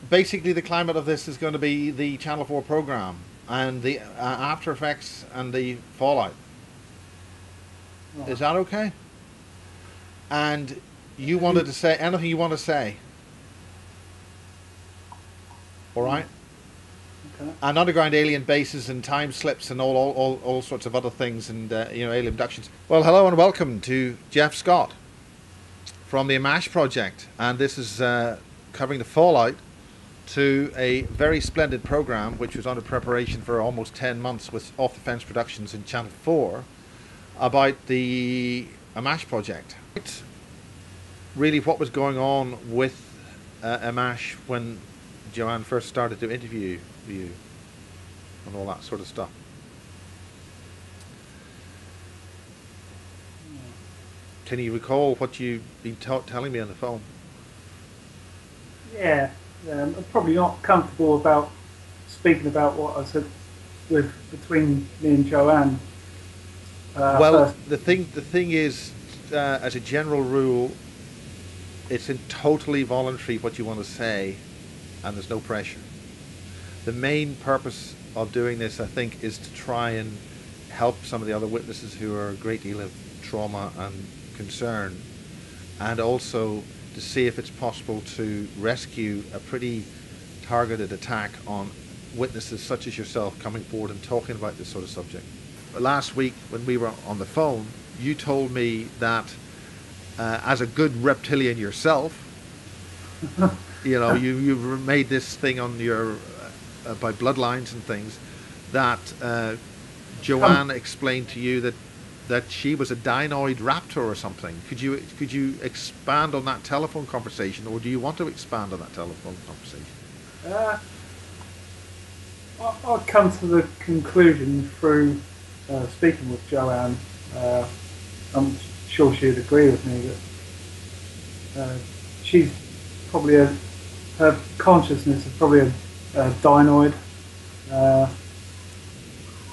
basically the climate of this is going to be the Channel 4 program and the after effects and the fallout. Right. Is that okay? And you wanted to say anything you want to say, all right? Okay. And underground alien bases and time slips and all sorts of other things and alien abductions. Well, hello and welcome to Jeff Scott from the AMMACH project, and this is covering the fallout to a very splendid program which was under preparation for almost 10 months with Off the Fence Productions in Channel 4 about the AMMACH project. Really what was going on with AMMACH when Joanne first started to interview you and all that sort of stuff. Can you recall what you've been telling me on the phone? Yeah, I'm probably not comfortable about speaking about what I said between me and Joanne. Well, First. the thing is, as a general rule, it's totally voluntary what you want to say, and there's no pressure. The main purpose of doing this, I think, is to try and help some of the other witnesses who are a great deal of trauma and concern, and also to see if it's possible to rescue a pretty targeted attack on witnesses such as yourself coming forward and talking about this sort of subject. Last week when we were on the phone, you told me that as a good reptilian yourself, you've made this thing on your by bloodlines and things, that Joanne explained to you that she was a dinoid raptor or something. Could you expand on that telephone conversation, or do you want to expand on that telephone conversation? I've come to the conclusion through speaking with Joanne. I'm sure she'd agree with me that she's probably her consciousness is probably a dinoid.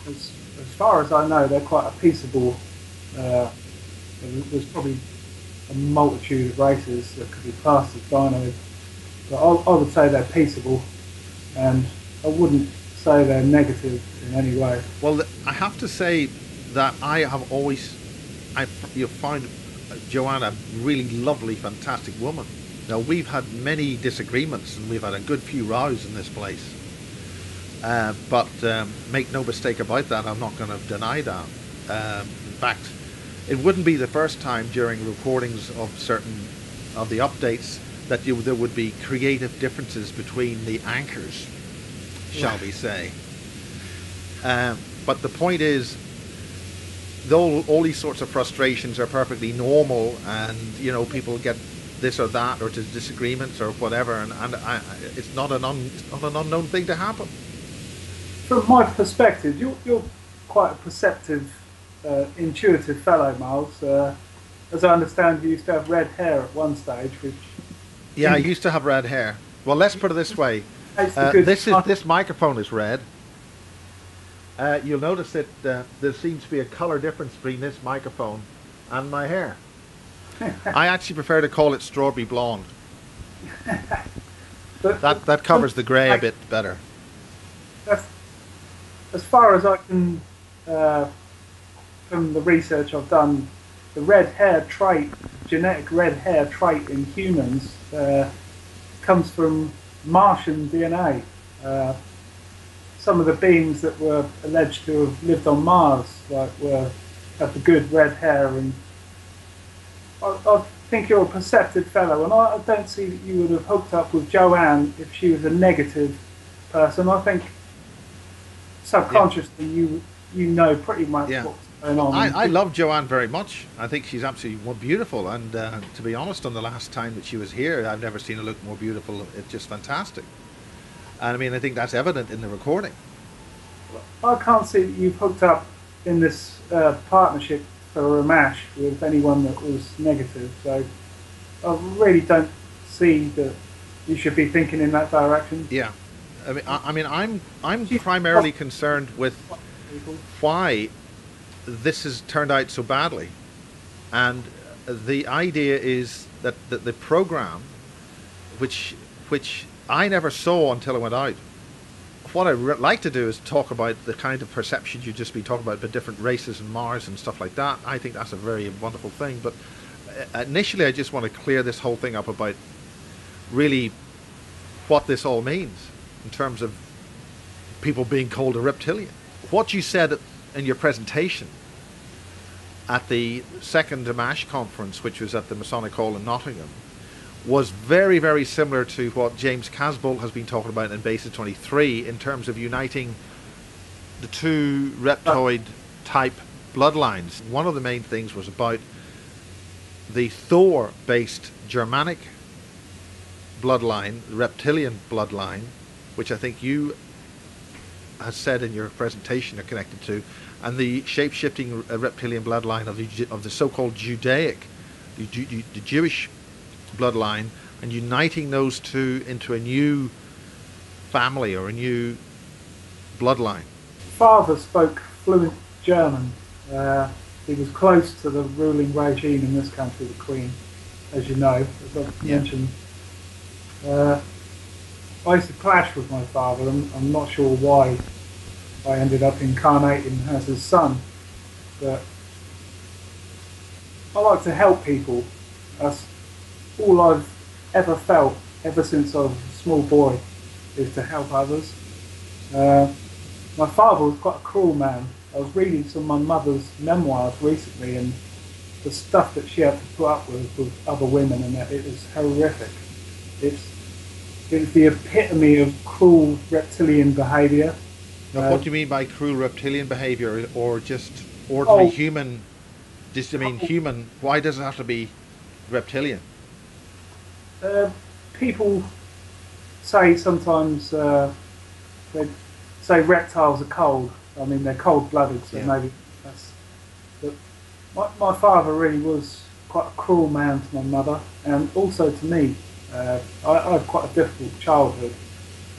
As far as I know, they're quite a peaceable. There's probably a multitude of races that could be classed as dinoid, but I would say they're peaceable, and I wouldn't say they're negative in any way. Well, I have to say that you find Joanne a really lovely, fantastic woman. Now, we've had many disagreements and we've had a good few rows in this place. But make no mistake about that, I'm not going to deny that. In fact, it wouldn't be the first time during recordings of certain of the updates that there would be creative differences between the anchors, shall we say. But the point is, though all these sorts of frustrations are perfectly normal, and people get this or that or disagreements or whatever, and it's not an unknown thing to happen. From my perspective, you're quite a perceptive, intuitive fellow, Miles. As I understand, you used to have red hair at one stage, which... Yeah, I used to have red hair. Well, let's put it this way. This microphone is red. You'll notice that there seems to be a colour difference between this microphone and my hair. I actually prefer to call it strawberry blonde. That covers the grey a bit better. As far as I can, from the research I've done, the red hair trait, genetic red hair trait in humans, comes from Martian DNA. Some of the beings that were alleged to have lived on Mars, had the good red hair, and I think you're a perceptive fellow, and I don't see that you would have hooked up with Joanne if she was a negative person. I think subconsciously you know pretty much what's going on. I love Joanne very much. I think she's absolutely beautiful, and to be honest, on the last time that she was here, I've never seen her look more beautiful. It's just fantastic. And I mean, I think that's evident in the recording. I can't see that you've hooked up in this partnership for AMMACH with anyone that was negative, so I really don't see that you should be thinking in that direction. Yeah, I'm primarily concerned with why this has turned out so badly, and the idea is that the program, which I never saw until I went out. What I like to do is talk about the kind of perceptions you just been talking about different races and Mars and stuff like that. I think that's a very wonderful thing. But initially, I just want to clear this whole thing up about really what this all means in terms of people being called a reptilian. What you said in your presentation at the second AMMACH conference, which was at the Masonic Hall in Nottingham, was very, very similar to what James Casbolt has been talking about in Basis 23 in terms of uniting the two reptoid type bloodlines. One of the main things was about the Thor-based Germanic bloodline, the reptilian bloodline, which I think you has said in your presentation are connected to, and the shape-shifting reptilian bloodline of the so-called Judaic, the Jewish bloodline, and uniting those two into a new family or a new bloodline. Father spoke fluent German. He was close to the ruling regime in this country, the Queen, as you know, as I've mentioned. I used to clash with my father, and I'm not sure why I ended up incarnating as his son, but I like to help people. That's all I've ever felt ever since I was a small boy, is to help others. My father was quite a cruel man. I was reading some of my mother's memoirs recently, and the stuff that she had to put up with other women, and it was horrific. It's the epitome of cruel reptilian behaviour. Now, what do you mean by cruel reptilian behaviour, or just ordinary human? Just, I mean, human. Why does it have to be reptilian? People say sometimes they say reptiles are cold. I mean, they're cold-blooded, so maybe that's. But my father really was quite a cruel man to my mother, and also to me. I had quite a difficult childhood.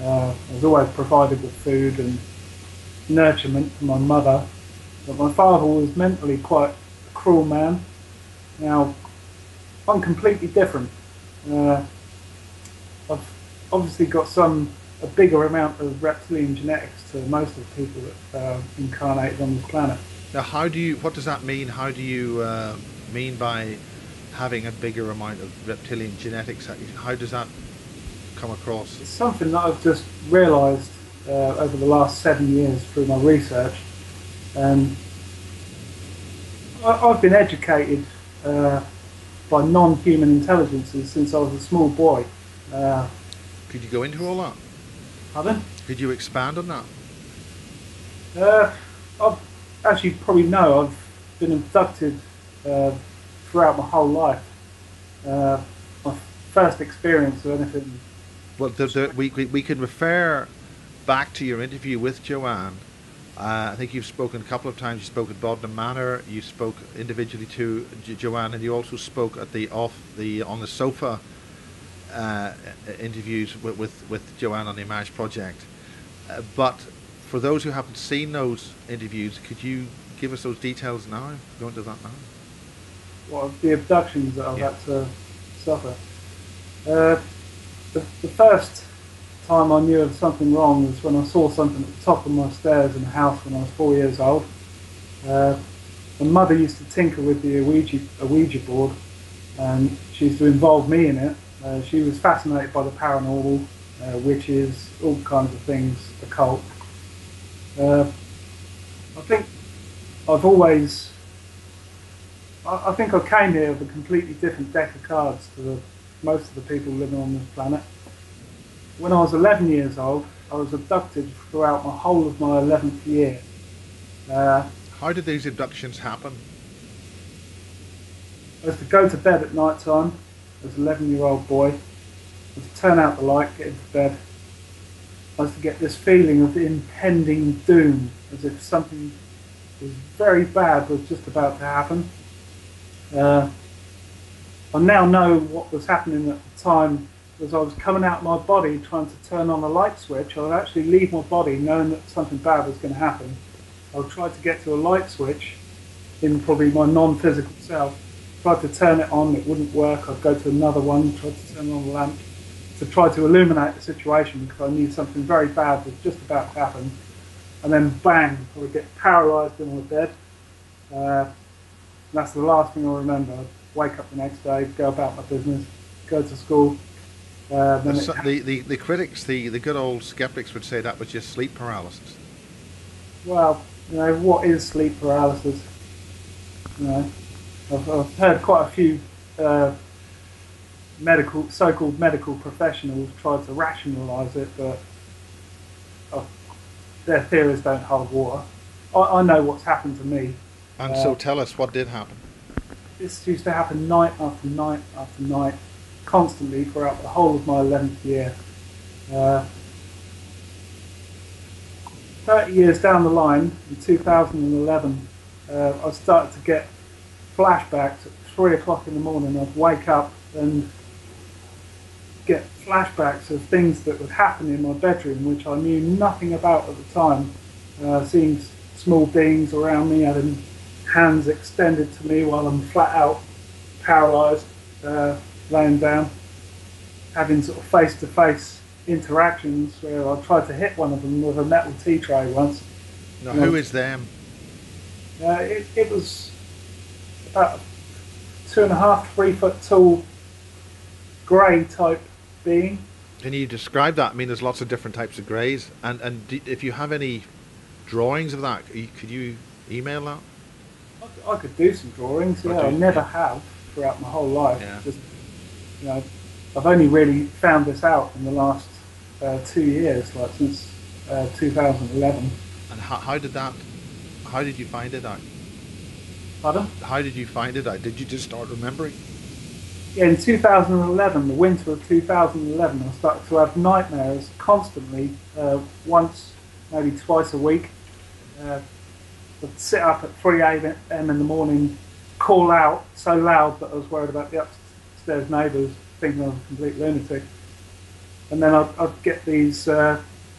I was always provided with food and nurturement from my mother, but my father was mentally quite a cruel man. Now, I'm completely different. I've obviously got a bigger amount of reptilian genetics to most of the people that are incarnated on this planet. Now, what does that mean? How do you mean by having a bigger amount of reptilian genetics? How does that come across? It's something that I've just realised over the last 7 years through my research. I've been educated by non-human intelligences since I was a small boy. Could you go into all that? Pardon? Could you expand on that? As you probably know, I've been abducted throughout my whole life. My first experience of anything. Well, we can refer back to your interview with Joanne. I think you've spoken a couple of times. You spoke at Bodmin Manor. You spoke individually to Joanne, and you also spoke at on the sofa interviews with Joanne on the AMMACH project. But for those who haven't seen those interviews, could you give us those details now? Go into that now. What, the abductions that I've had to suffer. The first time I knew of something wrong was when I saw something at the top of my stairs in the house when I was 4 years old. My mother used to tinker with the Ouija board, and she used to involve me in it. She was fascinated by the paranormal, witches, all kinds of things, occult. I think I've always. I think I came here with a completely different deck of cards to most of the people living on this planet. When I was 11 years old, I was abducted throughout my whole of my 11th year. How did these abductions happen? I was to go to bed at night time as an 11-year-old boy. I was to turn out the light, get into bed. I was to get this feeling of impending doom, as if something was very bad was just about to happen. I now know what was happening at the time. As I was coming out of my body trying to turn on a light switch, I would actually leave my body knowing that something bad was going to happen. I would try to get to a light switch in probably my non-physical self, tried to turn it on, it wouldn't work. I'd go to another one, tried to turn on the lamp, to try to illuminate the situation, because I knew something very bad was just about to happen. And then bang, I would get paralysed in my bed. And that's the last thing I remember. I'd wake up the next day, go about my business, go to school. The critics, the good old skeptics would say that was just sleep paralysis. Well, what is sleep paralysis? I've heard quite a few so-called medical professionals try to rationalise it, but their theories don't hold water. I know what's happened to me. And so tell us, what did happen? This used to happen night after night after night, constantly throughout the whole of my 11th year. 30 years down the line, in 2011, I started to get flashbacks at 3 o'clock in the morning. I'd wake up and get flashbacks of things that would happen in my bedroom, which I knew nothing about at the time. Seeing small beings around me, having hands extended to me while I'm flat out, paralysed, laying down, having sort of face-to-face interactions where I tried to hit one of them with a metal tea tray once. Now, who is them? It was about 2.5, 3 foot tall, grey type being. Can you describe that? I mean, there's lots of different types of greys, and if you have any drawings of that, could you email that? I could do some drawings. Yeah, I never have throughout my whole life. Yeah. Just, I've only really found this out in the last 2 years, like since 2011. And how did you find it out? Pardon? How did you find it out? Did you just start remembering? Yeah, in 2011, the winter of 2011, I started to have nightmares constantly, once, maybe twice a week. I'd sit up at 3 a.m. in the morning, call out so loud that I was worried about the upstairs neighbours thinking I was a complete lunatic. And then I'd get these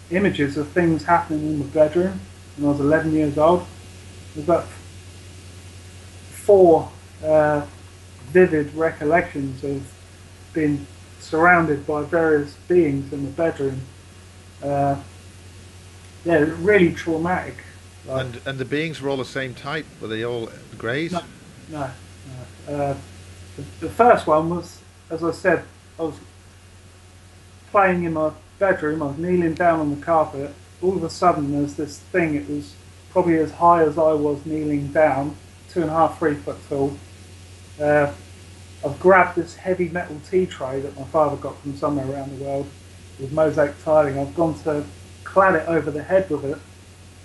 images of things happening in my bedroom when I was 11 years old. There's about 4 vivid recollections of being surrounded by various beings in the bedroom. Yeah, really traumatic. And the beings were all the same type? Were they all greys? No. The first one was, as I said, I was playing in my bedroom, I was kneeling down on the carpet. All of a sudden there's this thing, it was probably as high as I was kneeling down, 2.5, 3 foot tall. I've grabbed this heavy metal tea tray that my father got from somewhere around the world with mosaic tiling. I've gone to clad it over the head with it.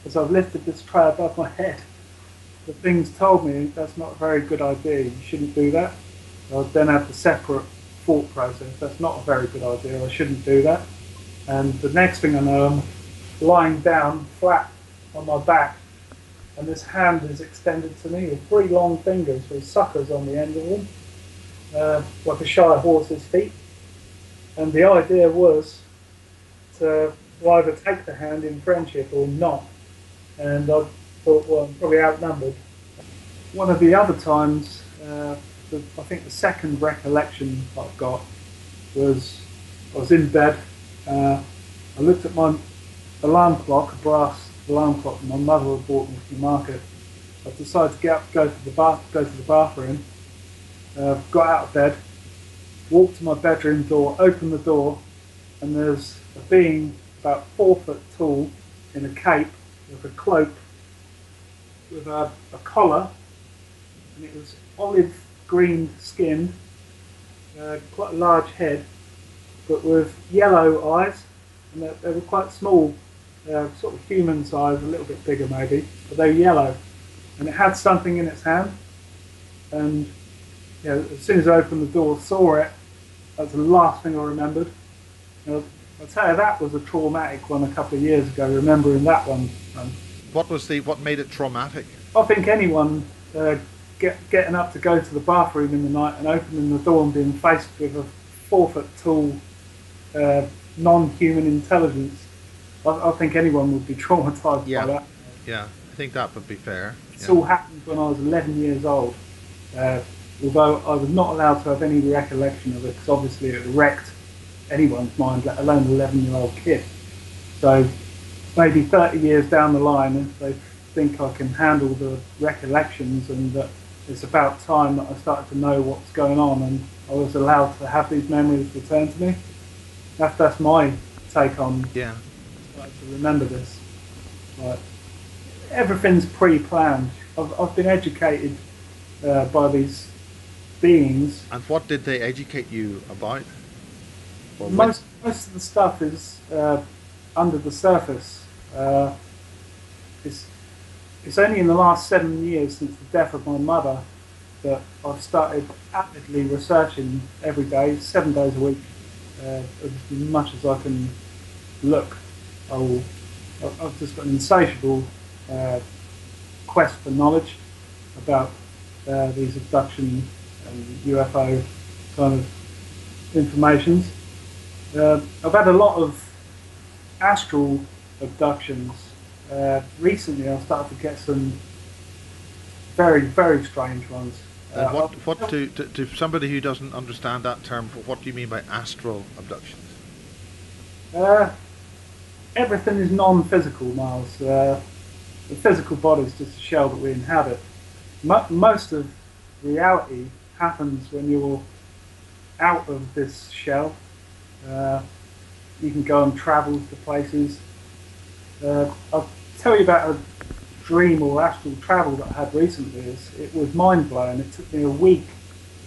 As I've lifted this tray above my head, the things told me that's not a very good idea, you shouldn't do that. I then had the separate thought process, that's not a very good idea, I shouldn't do that. And the next thing I know, I'm lying down flat on my back, and this hand is extended to me with 3 long fingers with suckers on the end of them, like a shy horse's feet. And the idea was to either take the hand in friendship or not. And I thought, well, I'm probably outnumbered. One of the other times, I think the second recollection I've got was I was in bed. I looked at my alarm clock, a brass alarm clock my mother had bought me from the market. I decided to get up, go to the bathroom. Got out of bed, walked to my bedroom door, opened the door, and there's a being about 4 foot tall in a cape with a cloak, with a collar, and it was olive green skin, quite a large head, but with yellow eyes, and they were quite small, sort of human size, a little bit bigger maybe, but they were yellow, and it had something in its hand. And as soon as I opened the door, saw it, that's the last thing I remembered. I'll tell you, that was a traumatic one a couple of years ago, remembering that one. What made it traumatic? I think anyone getting up to go to the bathroom in the night and opening the door and being faced with a 4 foot tall non-human intelligence, I think anyone would be traumatised by that. Yeah, I think that would be fair. This all happened when I was 11 years old, although I was not allowed to have any recollection of it, because obviously it wrecked anyone's mind, let alone an 11-year-old kid. So maybe 30 years down the line, if they think I can handle the recollections and that it's about time that I started to know what's going on and I was allowed to have these memories returned to me. That's my take on Yeah. starting to remember this. Like, everything's pre-planned. I've been educated by these beings. And what did they educate you about? Or Most of the stuff is under the surface. It's it's only in the last 7 years since the death of my mother that I've started actively researching every day, 7 days a week, as much as I can look. I've just got an insatiable quest for knowledge about these abduction and UFO kind of informations. I've had a lot of astral abductions. Recently I've started to get some very, very strange ones. And what to somebody who doesn't understand that term, what do you mean by astral abductions? Everything is non-physical, Miles. The physical body is just a shell that we inhabit. Most of reality happens when you're out of this shell. You can go on travels to places. I'll tell you about a dream or astral travel that I had recently. It was mind-blowing. It took me a week.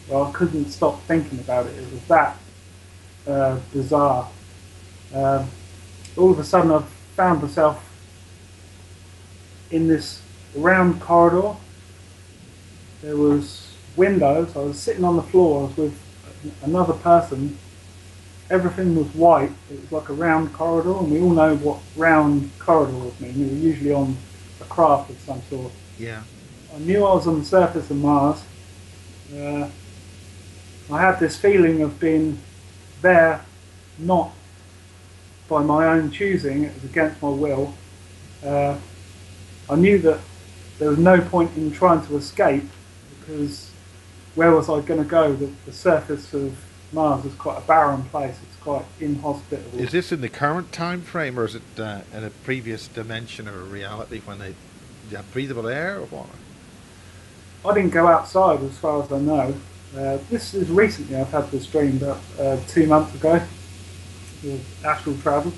Well, I couldn't stop thinking about it. It was that bizarre. All of a sudden I found myself in this round corridor. There was windows. I was sitting on the floor. I was with another person. Everything was white. It was like a round corridor, and we all know what round corridors mean. We were usually on a craft of some sort. Yeah. I knew I was on the surface of Mars. I had this feeling of being there, not by my own choosing. It was against my will. I knew that there was no point in trying to escape, because where was I going to go? The surface of Mars is quite a barren place. It's quite inhospitable. Is this in the current time frame, or is it in a previous dimension or reality when they have breathable air, or what? I didn't go outside as far as I know. This is recently. I've had this dream about 2 months ago. With astral travel.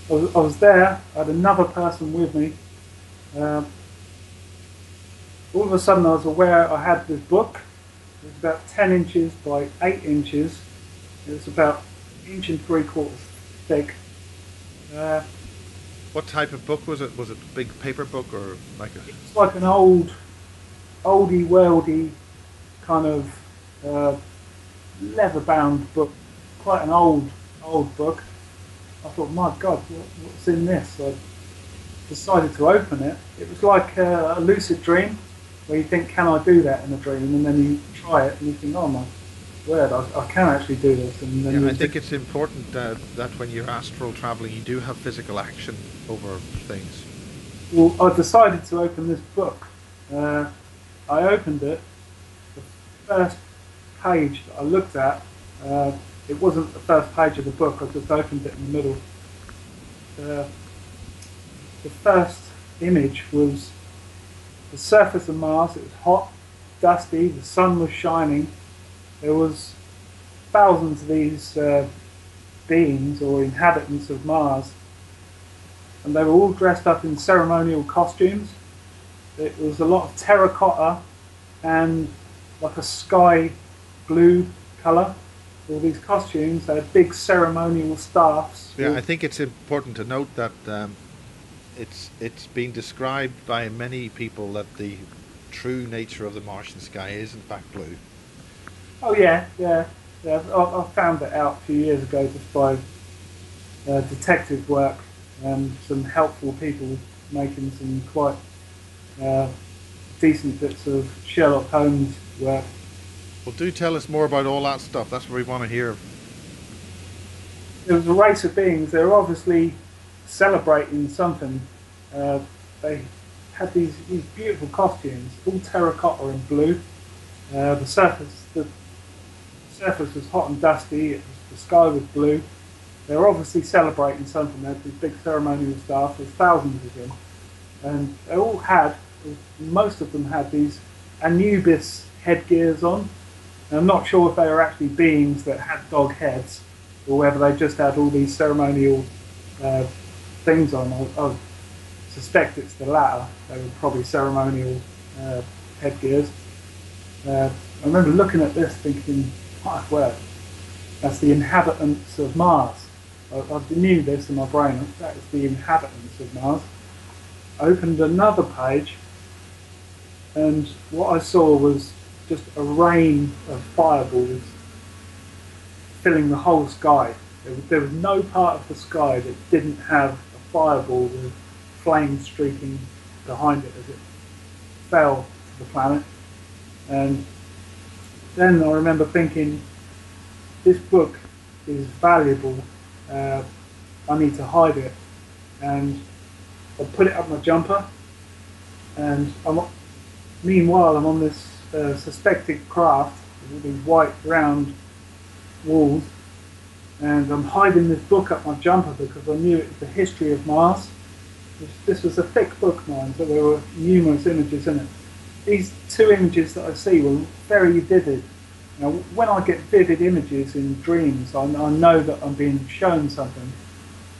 I was there. I had another person with me. All of a sudden, I was aware I had this book. It was about 10 inches by 8 inches. It was about 1 3/4 thick. What type of book was it? Was it a big paper book or like a? It's like an oldie worldy kind of leather-bound book. Quite an old book. I thought, my God, what's in this? I decided to open it. It was like a lucid dream, where you think, can I do that in a dream? And then you try it and you think, oh my word, I can actually do this. And then Yeah, I think it's important that when you're astral traveling, you do have physical action over things. Well, I decided to open this book. I opened it. The first page that I looked at, it wasn't the first page of the book. I just opened it in the middle. The first image was the surface of Mars. It was hot, dusty, the sun was shining. There was thousands of these beings or inhabitants of Mars, and they were all dressed up in ceremonial costumes. It was a lot of terracotta and like a sky blue colour. All these costumes, they had big ceremonial staffs. Yeah, I think it's important to note that it's been described by many people that the true nature of the Martian sky is in fact blue. Oh yeah. I found that out a few years ago just by detective work and some helpful people making some quite decent bits of Sherlock Holmes work. Well, do tell us more about all that stuff. That's what we want to hear. There was a race of beings. They were obviously celebrating something. They had these beautiful costumes, all terracotta and blue. The surface was hot and dusty. It was The sky was blue. They were obviously celebrating something. They had these big ceremonial staff. There's thousands of them, and they all had, most of them had these Anubis headgears on. And I'm not sure if they were actually beings that had dog heads, or whether they just had all these ceremonial things on. I suspect it's the latter. They were probably ceremonial headgears. I remember looking at this thinking, my word, that's the inhabitants of Mars. I knew this in my brain, that is the inhabitants of Mars. I opened another page, and what I saw was just a rain of fireballs filling the whole sky. There was no part of the sky that didn't have a fireball with flames streaking behind it as it fell to the planet. And then I remember thinking, this book is valuable, I need to hide it. And I put it up my jumper, and meanwhile I'm on this suspected craft with these white round walls, and I'm hiding this book up my jumper because I knew it was the history of Mars. This was a thick book, mind, so there were numerous images in it. These two images that I see were very vivid. Now, when I get vivid images in dreams, I know that I'm being shown something.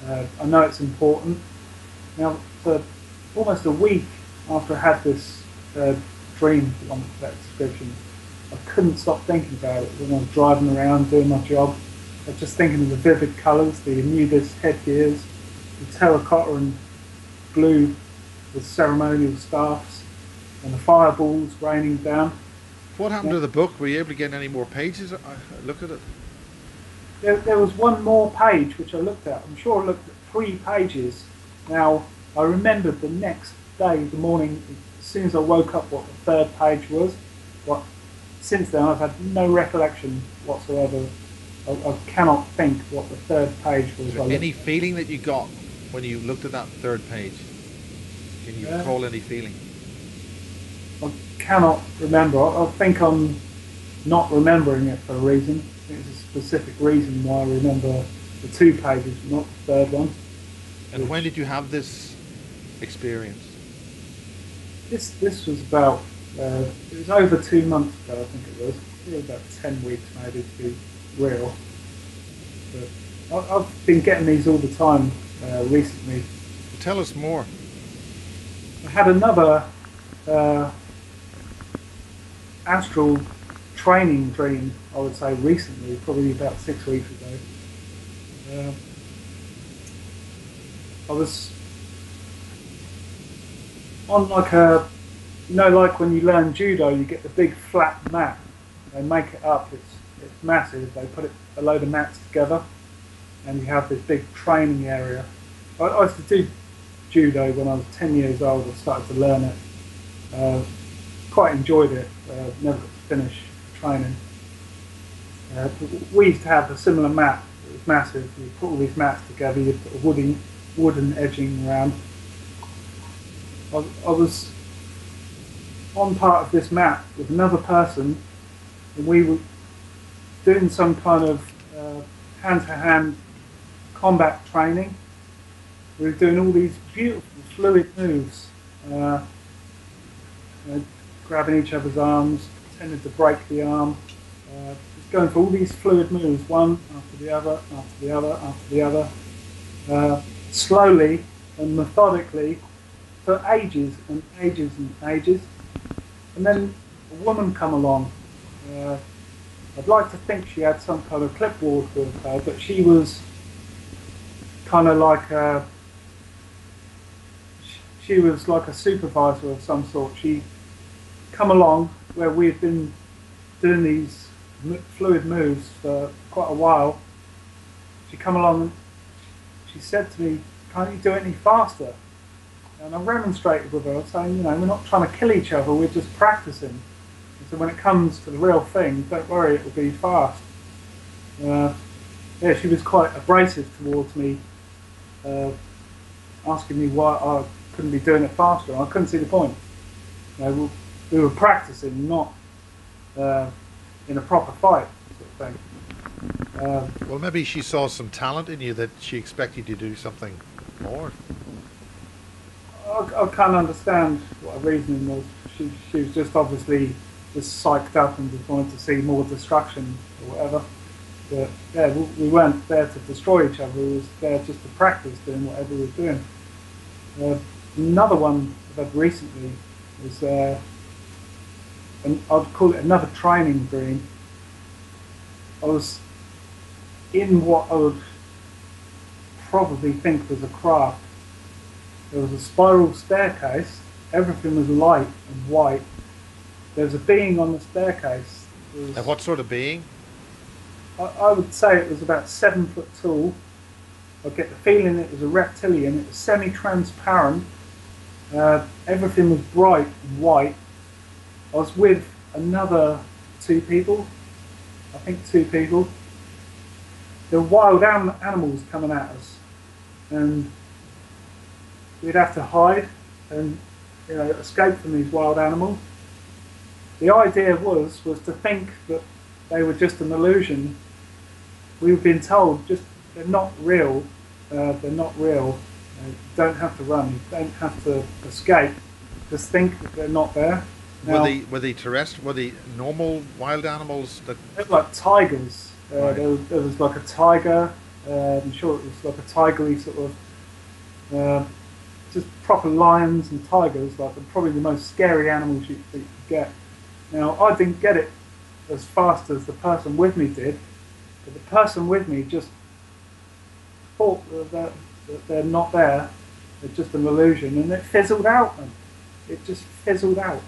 I know it's important. Now, for almost a week after I had this dream, on that description, I couldn't stop thinking about it when I was driving around doing my job. I was just thinking of the vivid colours, the Anubis headgears, the terracotta and blue with ceremonial staffs, and the fireballs raining down. What happened to the book? Were you able to get any more pages? I look at it. There was one more page which I looked at. I'm sure I looked at 3 pages. Now, I remembered the next day, the morning, as soon as I woke up, what the 3rd page was. Since then, I've had no recollection whatsoever. I cannot think what the 3rd page was. Is there any feeling that you got when you looked at that 3rd page? Can you recall any feeling? I cannot remember. I think I'm not remembering it for a reason. I think there's a specific reason why I remember the 2 pages, not the 3rd one. And when did you have this experience? This was about, it was over 2 months ago, I think it was. It was about 10 weeks maybe, to be real. But I've been getting these all the time recently. Tell us more. I had another astral training dream, I would say recently, probably about 6 weeks ago. I was on like a, like when you learn judo, you get the big flat mat. They make it up, it's massive. They put a load of mats together, and you have this big training area. I used to do judo when I was 10 years old. I started to learn it. Quite enjoyed it. Never got to finish training. We used to have a similar mat. It was massive. You put all these mats together. You put a wooden edging around. I was on part of this mat with another person, and we were doing some kind of hand-to-hand combat training. We were doing all these beautiful fluid moves, grabbing each other's arms, pretending to break the arm, just going for all these fluid moves, one after the other, after the other, after the other, slowly and methodically for ages and ages and ages. And then a woman come along. I'd like to think she had some kind of clipboard with her, but she was kind of like she was like a supervisor of some sort. She come along where we had been doing these fluid moves for quite a while. She come along and she said to me, "Can't you do it any faster?" And I remonstrated with her, saying, we're not trying to kill each other, we're just practicing. And so when it comes to the real thing, don't worry, it will be fast. Yeah, she was quite abrasive towards me, asking me why I couldn't be doing it faster, and I couldn't see the point. We were practicing, not in a proper fight, sort of thing. Well, maybe she saw some talent in you that she expected you to do something more. I can't understand what her reasoning was. She was just obviously just psyched up and just wanted to see more destruction or whatever. But yeah, we weren't there to destroy each other. We was there just to practice doing whatever we were doing. Another one I've had recently was, I'd call it another training dream. I was in what I would probably think was a craft. There was a spiral staircase, everything was light and white. There was a being on the staircase. And what sort of being? I would say it was about 7 foot tall. I get the feeling it was a reptilian. It was semi-transparent. Everything was bright and white. I was with another 2 people. I think 2 people. There were wild animals coming at us, and we'd have to hide and escape from these wild animals. The idea was to think that they were just an illusion. We've been told they're not real. They're not real. You don't have to run. You don't have to escape. Just think that they're not there. Now, were they terrestrial? Were they normal wild animals? That they were like tigers. Right. There was like a tiger. I'm sure it was like a tigery sort of. Just proper lions and tigers, like probably the most scary animals you could get. Now, I didn't get it as fast as the person with me did, but the person with me just thought that they're not there, they're just an illusion, and it fizzled out. It just fizzled out.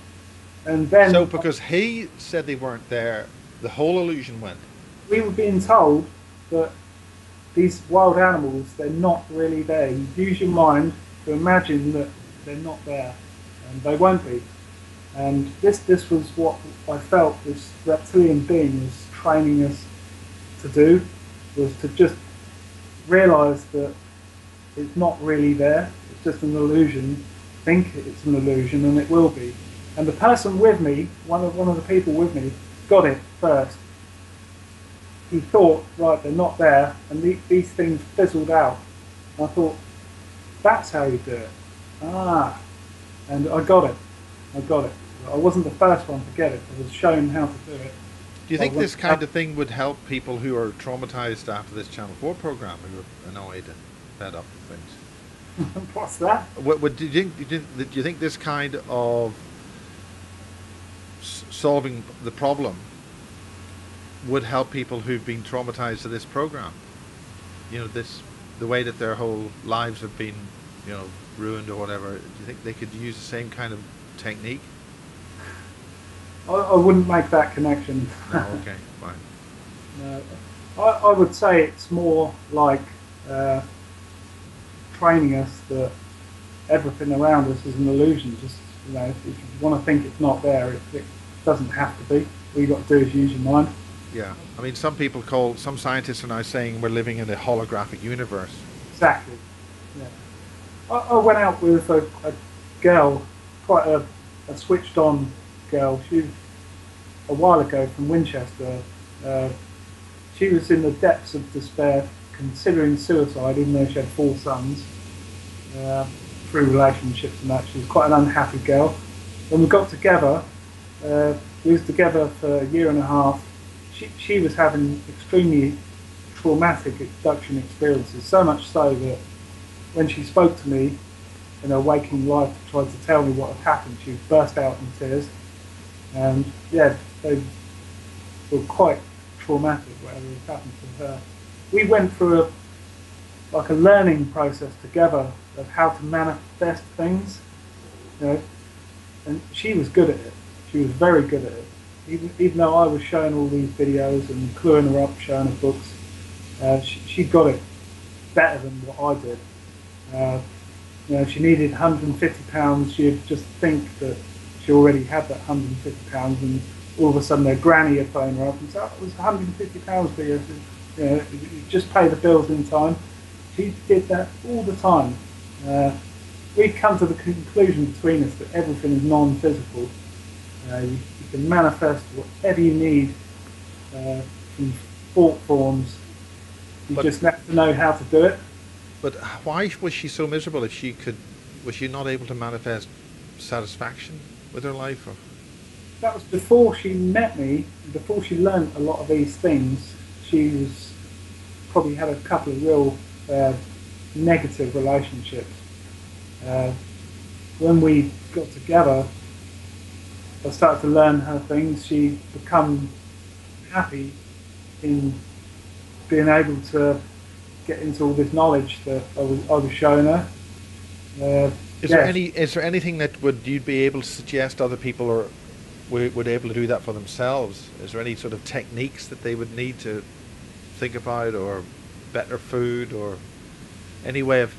And then, so because he said they weren't there, the whole illusion went. We were being told that these wild animals, they're not really there. You use your mind to imagine that they're not there, and they won't be. And this was what I felt this reptilian being was training us to do, was to just realise that it's not really there, it's just an illusion, think it's an illusion, and it will be. And the person with me, one of the people with me, got it first. He thought, right, they're not there, and these things fizzled out. And I thought, that's how you do it. Ah, and I got it. I wasn't the first one to get it. I was shown how to do it. Do you think this kind of thing would help people who are traumatized after this Channel 4 program, who are annoyed and fed up with things? What's that? Do you think this kind of solving the problem would help people who've been traumatized to this program? The way that their whole lives have been, ruined or whatever. Do you think they could use the same kind of technique? I wouldn't make that connection. No, okay, fine. No, I would say it's more like training us that everything around us is an illusion. Just if you want to think it's not there, it doesn't have to be. All you got to do is use your mind. Yeah, I mean, some scientists are now saying we're living in a holographic universe. Exactly. Yeah. I went out with a girl, quite a switched-on girl. She, a while ago, from Winchester. She was in the depths of despair, considering suicide, even though she had 4 sons. Through relationships and that, she was quite an unhappy girl. When we got together, we was together for a year and a half. She was having extremely traumatic abduction experiences, so much so that when she spoke to me in her waking life, tried to tell me what had happened, she burst out in tears. And yeah, they were quite traumatic, whatever had happened to her. We went through a learning process together of how to manifest things, and she was good at it. She was very good at it. Even though I was showing all these videos and cluing her up, showing her books, she got it better than what I did. She needed £150. She'd just think that she already had that £150, and all of a sudden their granny would phone her up and say, "Oh, it was £150 for you. You just pay the bills in time." She did that all the time. We've come to the conclusion between us that everything is you can manifest whatever you need from sport forms. You But just have to know how to do it. but why was she so miserable if she could? Was she not able to manifest satisfaction with her life? Or That was before she met me, before she learnt a lot of these things. She was probably had a couple of real negative relationships. Uh, when we got together, I started to learn her things. She become happy in being able to get into all this knowledge that I was showing her. Yeah, is there anything that would you'd be able to suggest other people or would able to do that for themselves? Is there any sort of techniques that they would need to think about, or better food, or any way of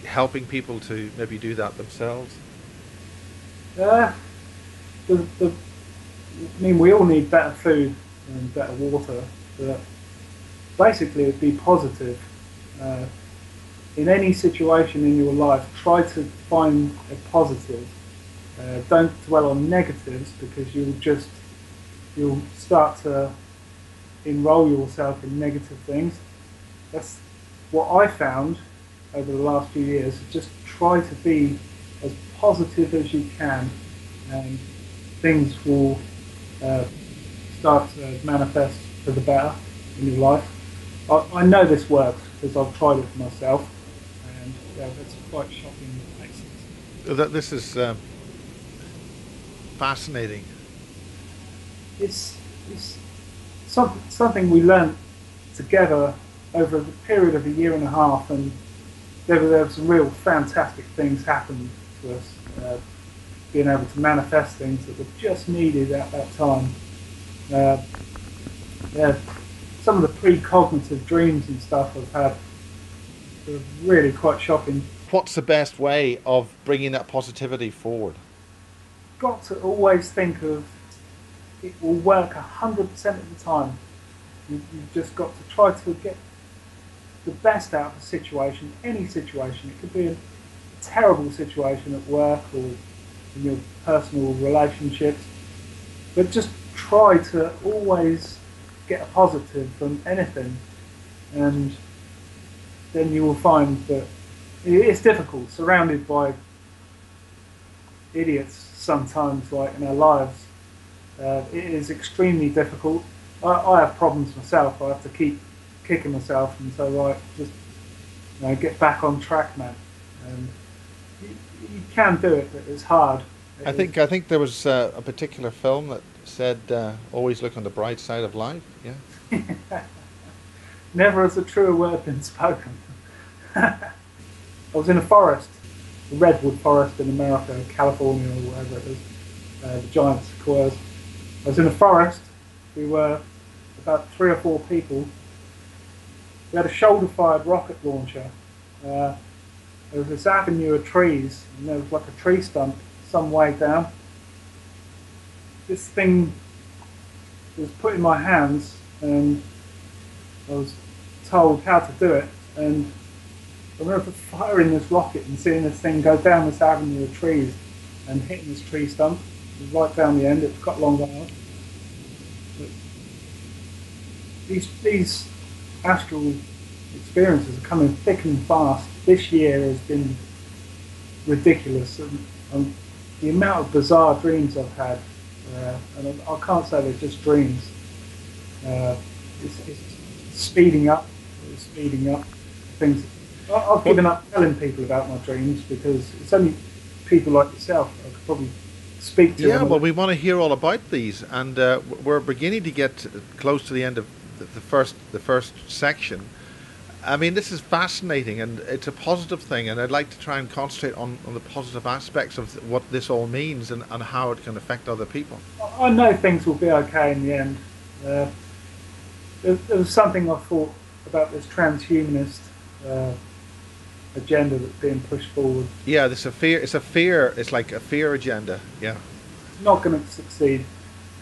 helping people to maybe do that themselves? uh, I mean, we all need better food and better water, but basically it'd be positive. Uh, in any situation in your life, try to find a positive. Don't dwell on negatives, because you'll start to enroll yourself in negative things. That's what I found over the last few years. Just try to be as positive as you can, and things will uh, start to manifest for the better in your life. I know this works because I've tried it for myself, and it's quite shocking places. This is fascinating. It's something we learnt together over the period of a year and a half, and there were some real fantastic things happened to us, being able to manifest things that were just needed at that time. Yeah, some of the precognitive dreams and stuff I've had were really quite shocking. What's the best way of bringing that positivity forward? Got to always think of it will work 100% of the time. You've just got to try to get the best out of the situation, any situation. It could be a terrible situation at work or in your personal relationships, but just try to always get a positive from anything, and then you will find that it's difficult, surrounded by idiots sometimes, like in our lives. It is extremely difficult. I have problems myself. I have to keep kicking myself and say, right, just get back on track, man. And you can do it, but it's hard. I think there was a particular film that said always look on the bright side of life. Yeah. Never has a truer word been spoken. I was in a forest, the redwood forest in America, California or wherever it is, the giant sequoias. I was in a forest. We were about 3 or 4 people. We had a shoulder-fired rocket launcher. There was this avenue of trees, and there was like a tree stump some way down. This thing was put in my hands, and I was told how to do it. And I remember firing this rocket and seeing this thing go down this avenue of trees and hitting this tree stump. It was right down the end. It's got long arms. These astral experiences are coming thick and fast. This year has been ridiculous, and the amount of bizarre dreams I've had, and I can't say they're just dreams. It's speeding up. It's speeding up. Things. I've given up telling people about my dreams, because it's only people like yourself I could probably speak to. Yeah, well, we want to hear all about these, and we're beginning to get close to the end of the first section. I mean, this is fascinating, and it's a positive thing, and I'd like to try and concentrate on the positive aspects of what this all means and how it can affect other people. I know things will be okay in the end. There was something I thought about this transhumanist agenda that's being pushed forward. Yeah, it's a fear. It's like a fear agenda. Yeah, It's not going to succeed.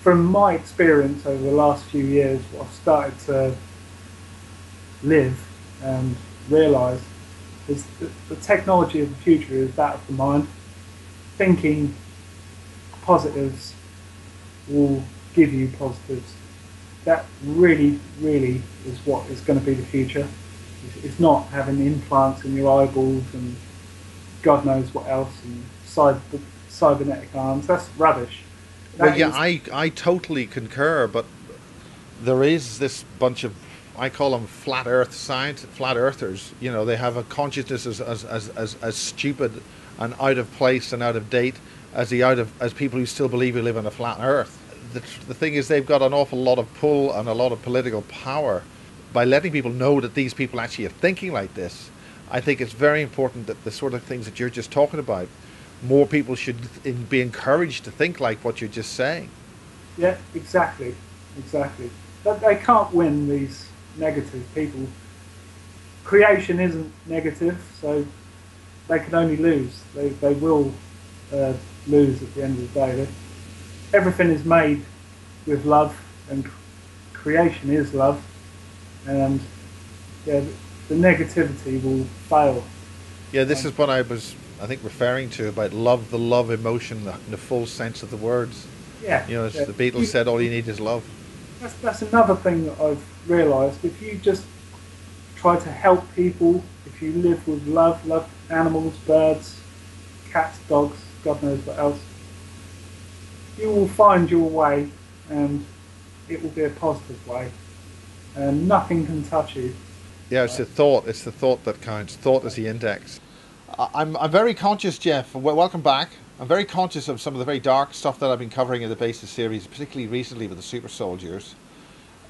From my experience over the last few years, what I've started to live and realise is that the technology of the future is that of the mind. Thinking positives will give you positives. that really, really is what is going to be the future. It's not having implants in your eyeballs and God knows what else and cybernetic arms. That's rubbish. Well, That yeah, is, I totally concur, but there is this bunch of, I call them flat Earth science, flat Earthers. You know, they have a consciousness as stupid and out of place and out of date as as people who still believe we live on a flat Earth. The thing is, they've got an awful lot of pull and a lot of political power by letting people know that these people actually are thinking like this. I think it's very important that the sort of things that you're just talking about, more people should be encouraged to think like what you're just saying. yeah, exactly, exactly. But they can't win, these negative people. Creation isn't negative, so they can only lose. They will lose at the end of the day. Everything is made with love, and creation is love, and yeah, the negativity will fail. Yeah, this is what I was, I think, referring to about love, the love emotion in the full sense of the words. Yeah, You know, as yeah. the Beatles said, all you need is love. That's another thing that I've realised. If you just try to help people, if you live with love, love animals, birds, cats, dogs, God knows what else, you will find your way, and it will be a positive way, and nothing can touch you. Yeah, it's the thought. It's the thought that counts. Thought is the index. I'm very conscious, Jeff. Welcome back. I'm very conscious of some of the very dark stuff that I've been covering in the Basis series, particularly recently with the super soldiers,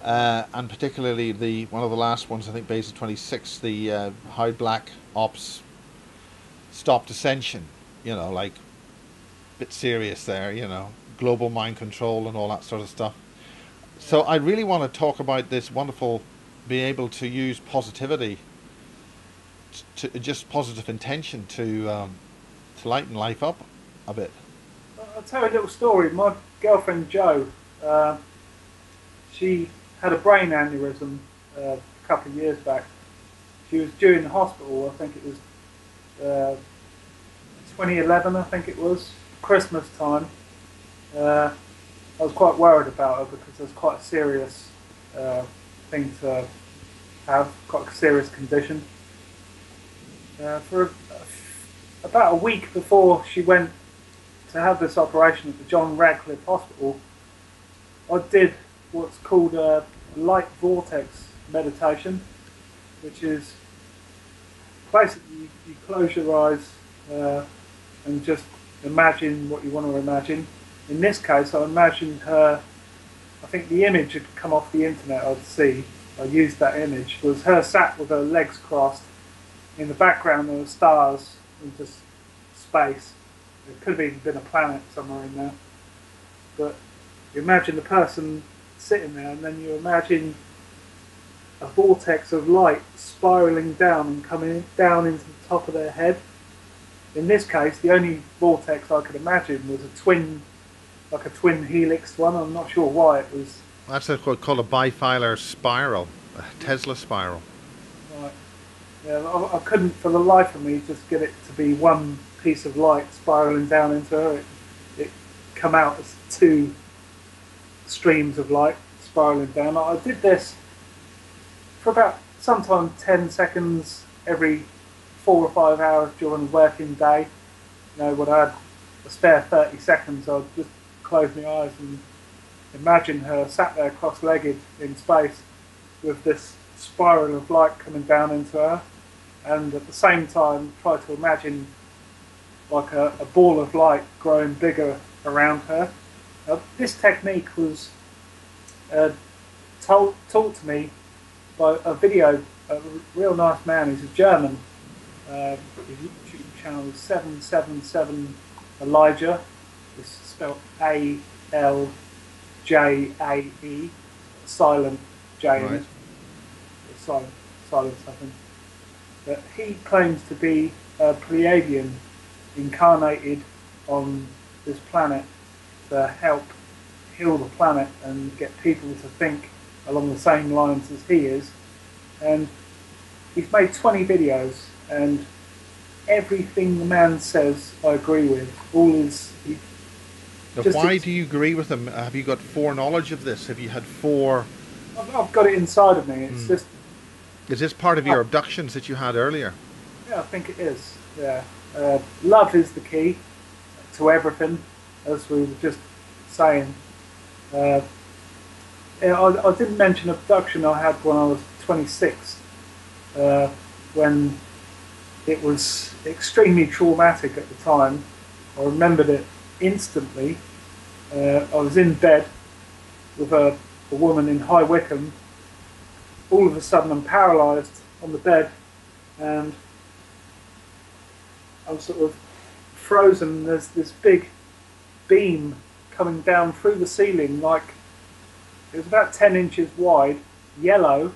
and particularly the one of the last ones, I think, Basis 26, the how Black Ops stopped ascension. You know, like a bit serious there. You know, global mind control and all that sort of stuff. So I really want to talk about this wonderful, being able to use positivity, to just positive intention to lighten life up a bit. I'll tell you a little story. My girlfriend Jo, she had a brain aneurysm a couple of years back. She was due in the hospital. I think it was 2011. I think it was Christmas time. I was quite worried about her because it was quite a serious thing to have, quite a serious condition. For about a week before she went to have this operation at the John Radcliffe Hospital, I did what's called a light vortex meditation, which is basically you close your eyes and just imagine what you want to imagine. In this case, I imagined her, I think the image had come off the internet I'd see, I used that image, was her sat with her legs crossed. In the background there were stars and just space. It could have even been a planet somewhere in there. But you imagine the person sitting there, and then you imagine a vortex of light spiralling down and coming down into the top of their head. In this case, the only vortex I could imagine was a twin, like a twin helix one. I'm not sure why it was. That's what's called a bifilar spiral, a Tesla spiral. Right. Yeah, I couldn't for the life of me just get it to be one piece of light spiraling down into her. It come out as two streams of light spiraling down. I did this for about sometimes 10 seconds every 4 or 5 hours during the working day. You know, when I had a spare 30 seconds, I'd just close my eyes and imagine her sat there cross-legged in space with this spiral of light coming down into her, and at the same time try to imagine like a ball of light growing bigger around her. This technique was taught to me by a real nice man. He's a German. His YouTube channel is 777 Elijah. It's spelled ALJAE, silent J in it. Silent, something. But he claims to be a Pleiadian incarnated on this planet to help heal the planet and get people to think along the same lines as he is. And he's made 20 videos, and everything the man says I agree with. All his... Now, why do you agree with him? Have you got foreknowledge of this? Have you had I've got it inside of me. It's just, Is this part of uh, your abductions that you had earlier? yeah, I think it is. Yeah, love is the key to everything, as we were just saying. Uh, yeah, I didn't mention abduction I had when I was 26, uh, when it was extremely traumatic at the time. I remembered it instantly. I was in bed with a woman in High Wycombe. All of a sudden, I'm paralysed on the bed, and I'm sort of frozen. There's this big beam coming down through the ceiling, like it was about 10 inches wide, yellow,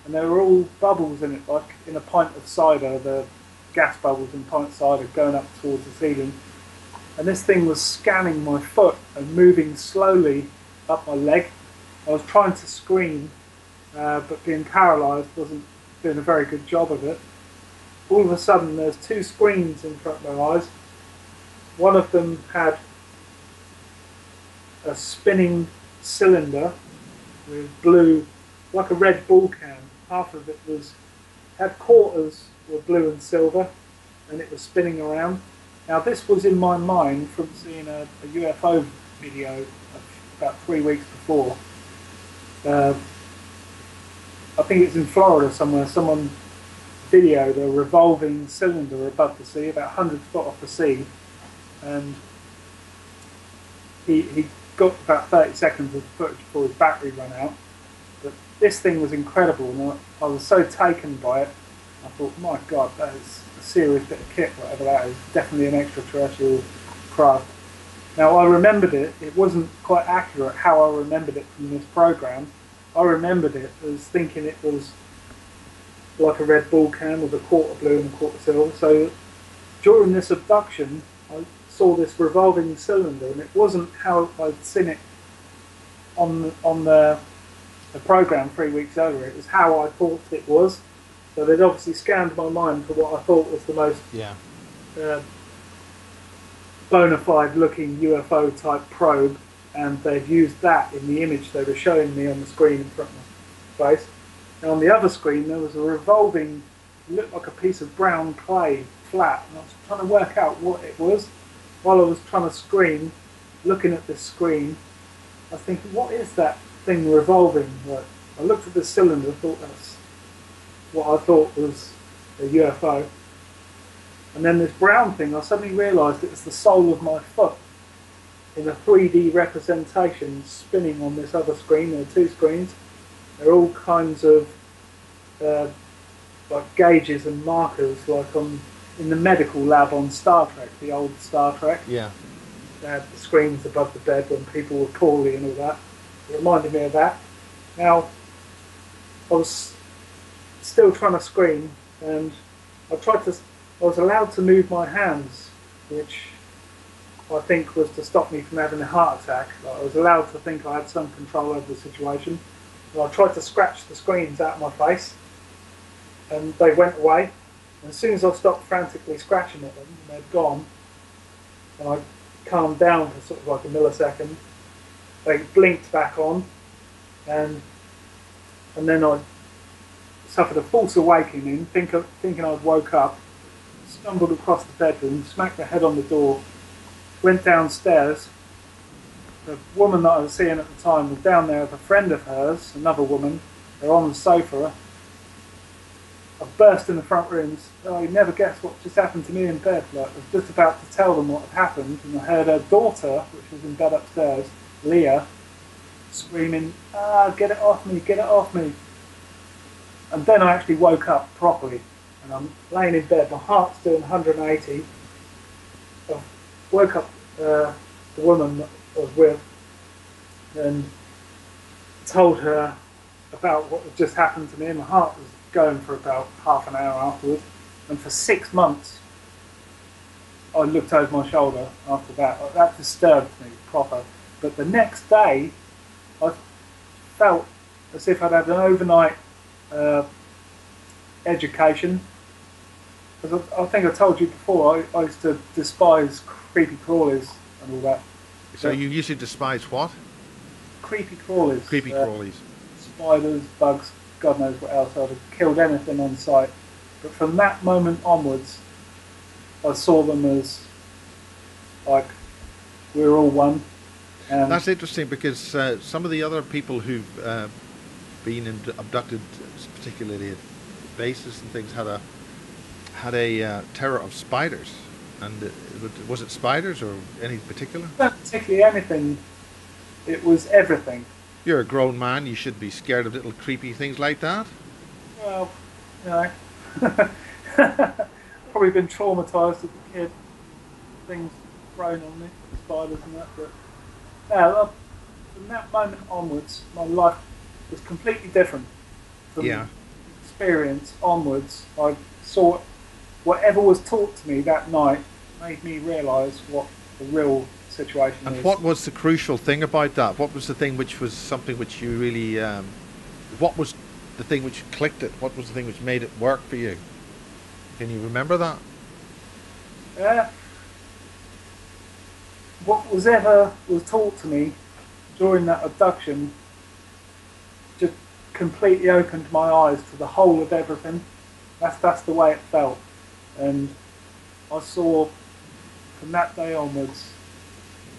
and there were all bubbles in it, like in a pint of cider, the gas bubbles in a pint of cider going up towards the ceiling. And this thing was scanning my foot and moving slowly up my leg. I was trying to scream, but being paralysed wasn't doing a very good job of it. All of a sudden, there's two screens in front of my eyes. One of them had a spinning cylinder with blue, like a Red Bull can. Half of it had quarters were blue and silver, and it was spinning around. Now this was in my mind from seeing a UFO video about 3 weeks before. I think it's in Florida somewhere. Someone videoed a revolving cylinder above the sea, about 100 foot off the sea, and he got about 30 seconds of footage before his battery ran out. But this thing was incredible, and I was so taken by it. I thought, my God, that is a serious bit of kit, whatever that is. Definitely an extraterrestrial craft. Now, I remembered it. It wasn't quite accurate how I remembered it from this program. I remembered it as thinking it was like a Red Bull can with a quarter blue and a quarter silver. So during this abduction, I saw this revolving cylinder, and it wasn't how I'd seen it on the program 3 weeks earlier. It was how I thought it was. So they'd obviously scanned my mind for what I thought was the most bona fide looking UFO type probe, and they'd used that in the image they were showing me on the screen in front of my face. And on the other screen there was a revolving, looked like a piece of brown clay, flat, and I was trying to work out what it was. While I was trying to scream, looking at this screen, I was thinking, what is that thing revolving? Like, I looked at the cylinder, thought that's what I thought was a UFO. And then this brown thing, I suddenly realised it was the sole of my foot in a 3D representation spinning on this other screen. There are two screens. There are all kinds of like gauges and markers, like in the medical lab on Star Trek, the old Star Trek. Yeah. They had the screens above the bed when people were poorly and all that. It reminded me of that. Now, I was still trying to scream, and I was allowed to move my hands, which I think was to stop me from having a heart attack. Like, I was allowed to think I had some control over the situation. And I tried to scratch the screens out of my face, and they went away. And as soon as I stopped frantically scratching at them, they'd gone, and I calmed down for sort of like a millisecond. They blinked back on, and then I suffered a false awakening, thinking I'd woke up, stumbled across the bedroom, smacked my head on the door, went downstairs. The woman that I was seeing at the time was down there with a friend of hers, another woman. They're on the sofa. I burst in the front room and said, "Oh, you never guess what just happened to me in bed." Like, I was just about to tell them what had happened, and I heard her daughter, which was in bed upstairs, Leah, screaming, "Ah, get it off me, get it off me." And then I actually woke up properly, and I'm laying in bed, my heart's doing 180. I woke up the woman that I was with and told her about what had just happened to me, and my heart was going for about half an hour afterwards. And for 6 months I looked over my shoulder after that. That disturbed me proper. But the next day I felt as if I'd had an overnight education. Because I think I told you before, I used to despise creepy crawlies and all that. So you usually despise what? Creepy crawlies. Creepy crawlies. spiders, bugs, God knows what else. I'd have killed anything on sight. But from that moment onwards, I saw them as like we're all one. And That's interesting because some of the other people who've been abducted, particularly at bases and things, had a terror of spiders. And was it spiders or any particular? not particularly anything. It was everything. You're a grown man. You should be scared of little creepy things like that. Well, you know, probably been traumatised as a kid. Things thrown on me, spiders and that. But no, from that moment onwards, my life was completely different. From Yeah. experience onwards, I saw whatever was taught to me that night made me realise what the real situation And is. what was the crucial thing about that? What was the thing which was something which you really? What was the thing which clicked it? What was the thing which made it work for you? Can you remember that? Uh, what was ever was taught to me during that abduction just completely opened my eyes to the whole of everything. That's the way it felt, and I saw from that day onwards,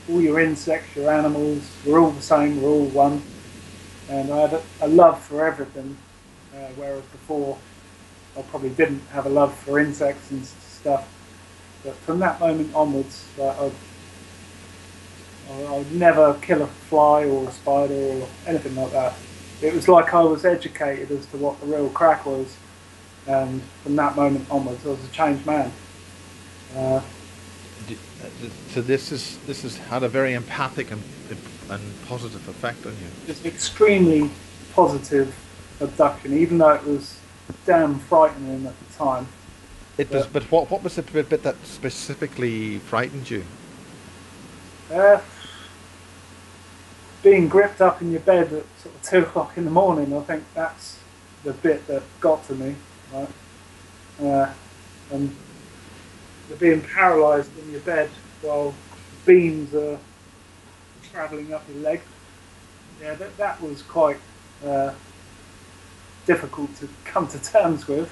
all your insects, your animals, we're all the same, we're all one, and I had a love for everything, whereas before I probably didn't have a love for insects and stuff. But from that moment onwards, I'd never kill a fly or a spider or anything like that. It was like I was educated as to what the real crack was, and from that moment onwards, I was a changed man. So this has had a very empathic and positive effect on you. Just extremely positive abduction, even though it was damn frightening at the time. It does. But what was the bit that specifically frightened you? Uh, Being gripped up in your bed at sort of 2 o'clock in the morning, I think that's the bit that got to me, right? And the being paralysed in your bed while beams are travelling up your leg. Yeah, that was quite difficult to come to terms with.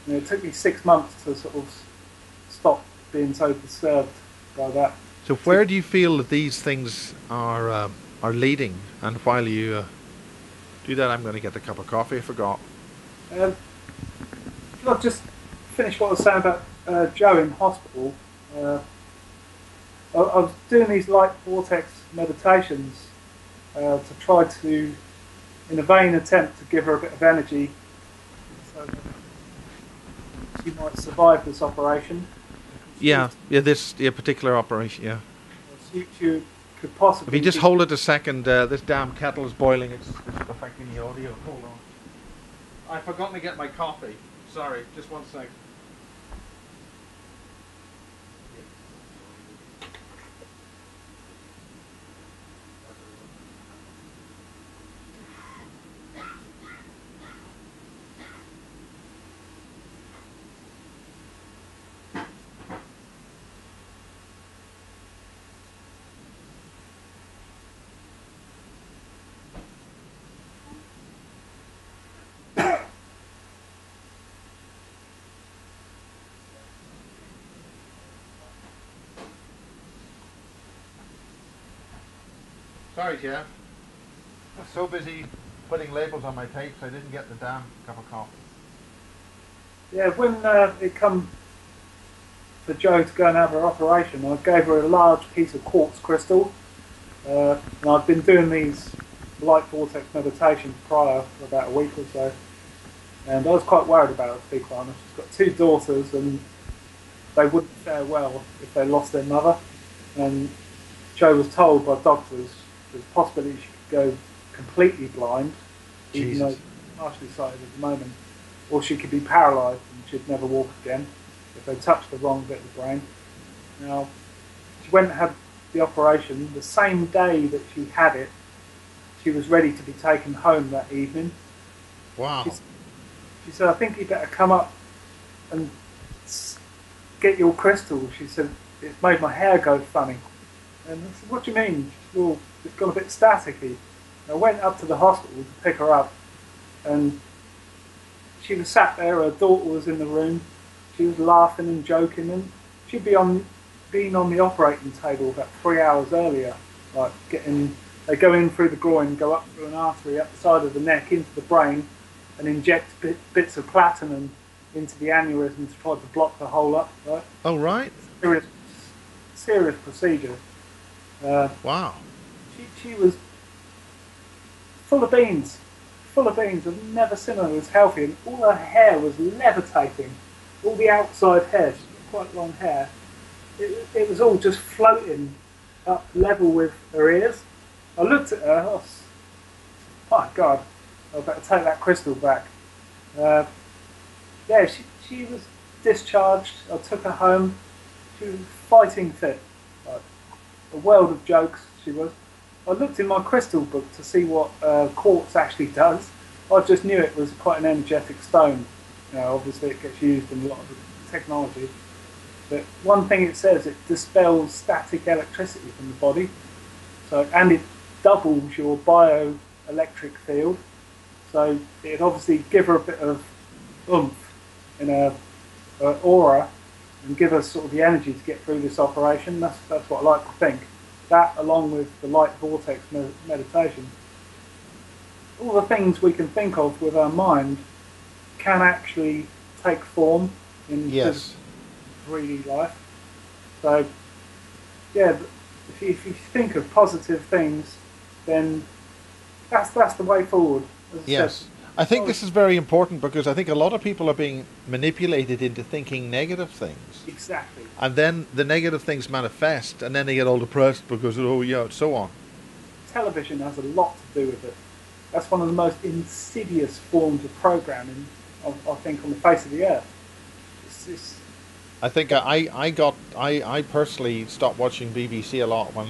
You know, it took me 6 months to sort of stop being so disturbed by that. So where do you feel that these things are leading? And while you do that, I'm going to get a cup of coffee. I forgot. I'll just finish what I was saying about Joe in hospital. I was doing these light vortex meditations to try to, in a vain attempt to give her a bit of energy so that she might survive this operation. This particular operation. Yeah. She could possibly. If you just hold it a second, this damn kettle is boiling. It's affecting the audio. Hold on. I've forgotten to get my coffee. Sorry, just 1 sec. Sorry, Jeff. I was so busy putting labels on my tapes, I didn't get the damn cup of coffee. Yeah, when it come for Jo to go and have her operation, I gave her a large piece of quartz crystal. And I'd been doing these light vortex meditations prior for about a week or so. And I was quite worried about it, to be quite honest. She's got 2 daughters and they wouldn't fare well if they lost their mother. And Jo was told by doctors there's a possibility she could go completely blind, even though she's partially sighted at the moment, or she could be paralysed and she'd never walk again if they touched the wrong bit of the brain. Now, she went and had the operation. The same day that she had it, she was ready to be taken home that evening. Wow. She said, I think you better come up and get your crystal. She said, it's made my hair go funny. And I said, what do you mean? She said, well, it's gone a bit staticky. I went up to the hospital to pick her up, and she was sat there. Her daughter was in the room. She was laughing and joking, and she'd been on the operating table about 3 hours earlier, like they go in through the groin, go up through an artery up the side of the neck into the brain, and inject bits of platinum into the aneurysm to try to block the hole up. Right? Oh, right. Serious procedure. Wow. She was full of beans. Full of beans. I've never seen her as healthy, and all her hair was levitating. All the outside hair, she's got quite long hair. It was all just floating up level with her ears. I looked at her. Oh, my God! I better take that crystal back. Yeah, she was discharged. I took her home. She was fighting fit. Like, a world of jokes she was. I looked in my crystal book to see what quartz actually does. I just knew it was quite an energetic stone. Obviously it gets used in a lot of technology. But one thing it says, it dispels static electricity from the body. And it doubles your bioelectric field. So it'd obviously give her a bit of oomph in her aura and give us sort of the energy to get through this operation. That's what I like to think. That, along with the light vortex meditation, all the things we can think of with our mind can actually take form in 3D life. So, yeah, if you think of positive things, then that's the way forward. Yes. I think this is very important because I think a lot of people are being manipulated into thinking negative things. Exactly. And then the negative things manifest, and then they get all depressed because, oh yeah, so on. Television has a lot to do with it. That's one of the most insidious forms of programming, I think, on the face of the earth. I think I personally stopped watching BBC a lot when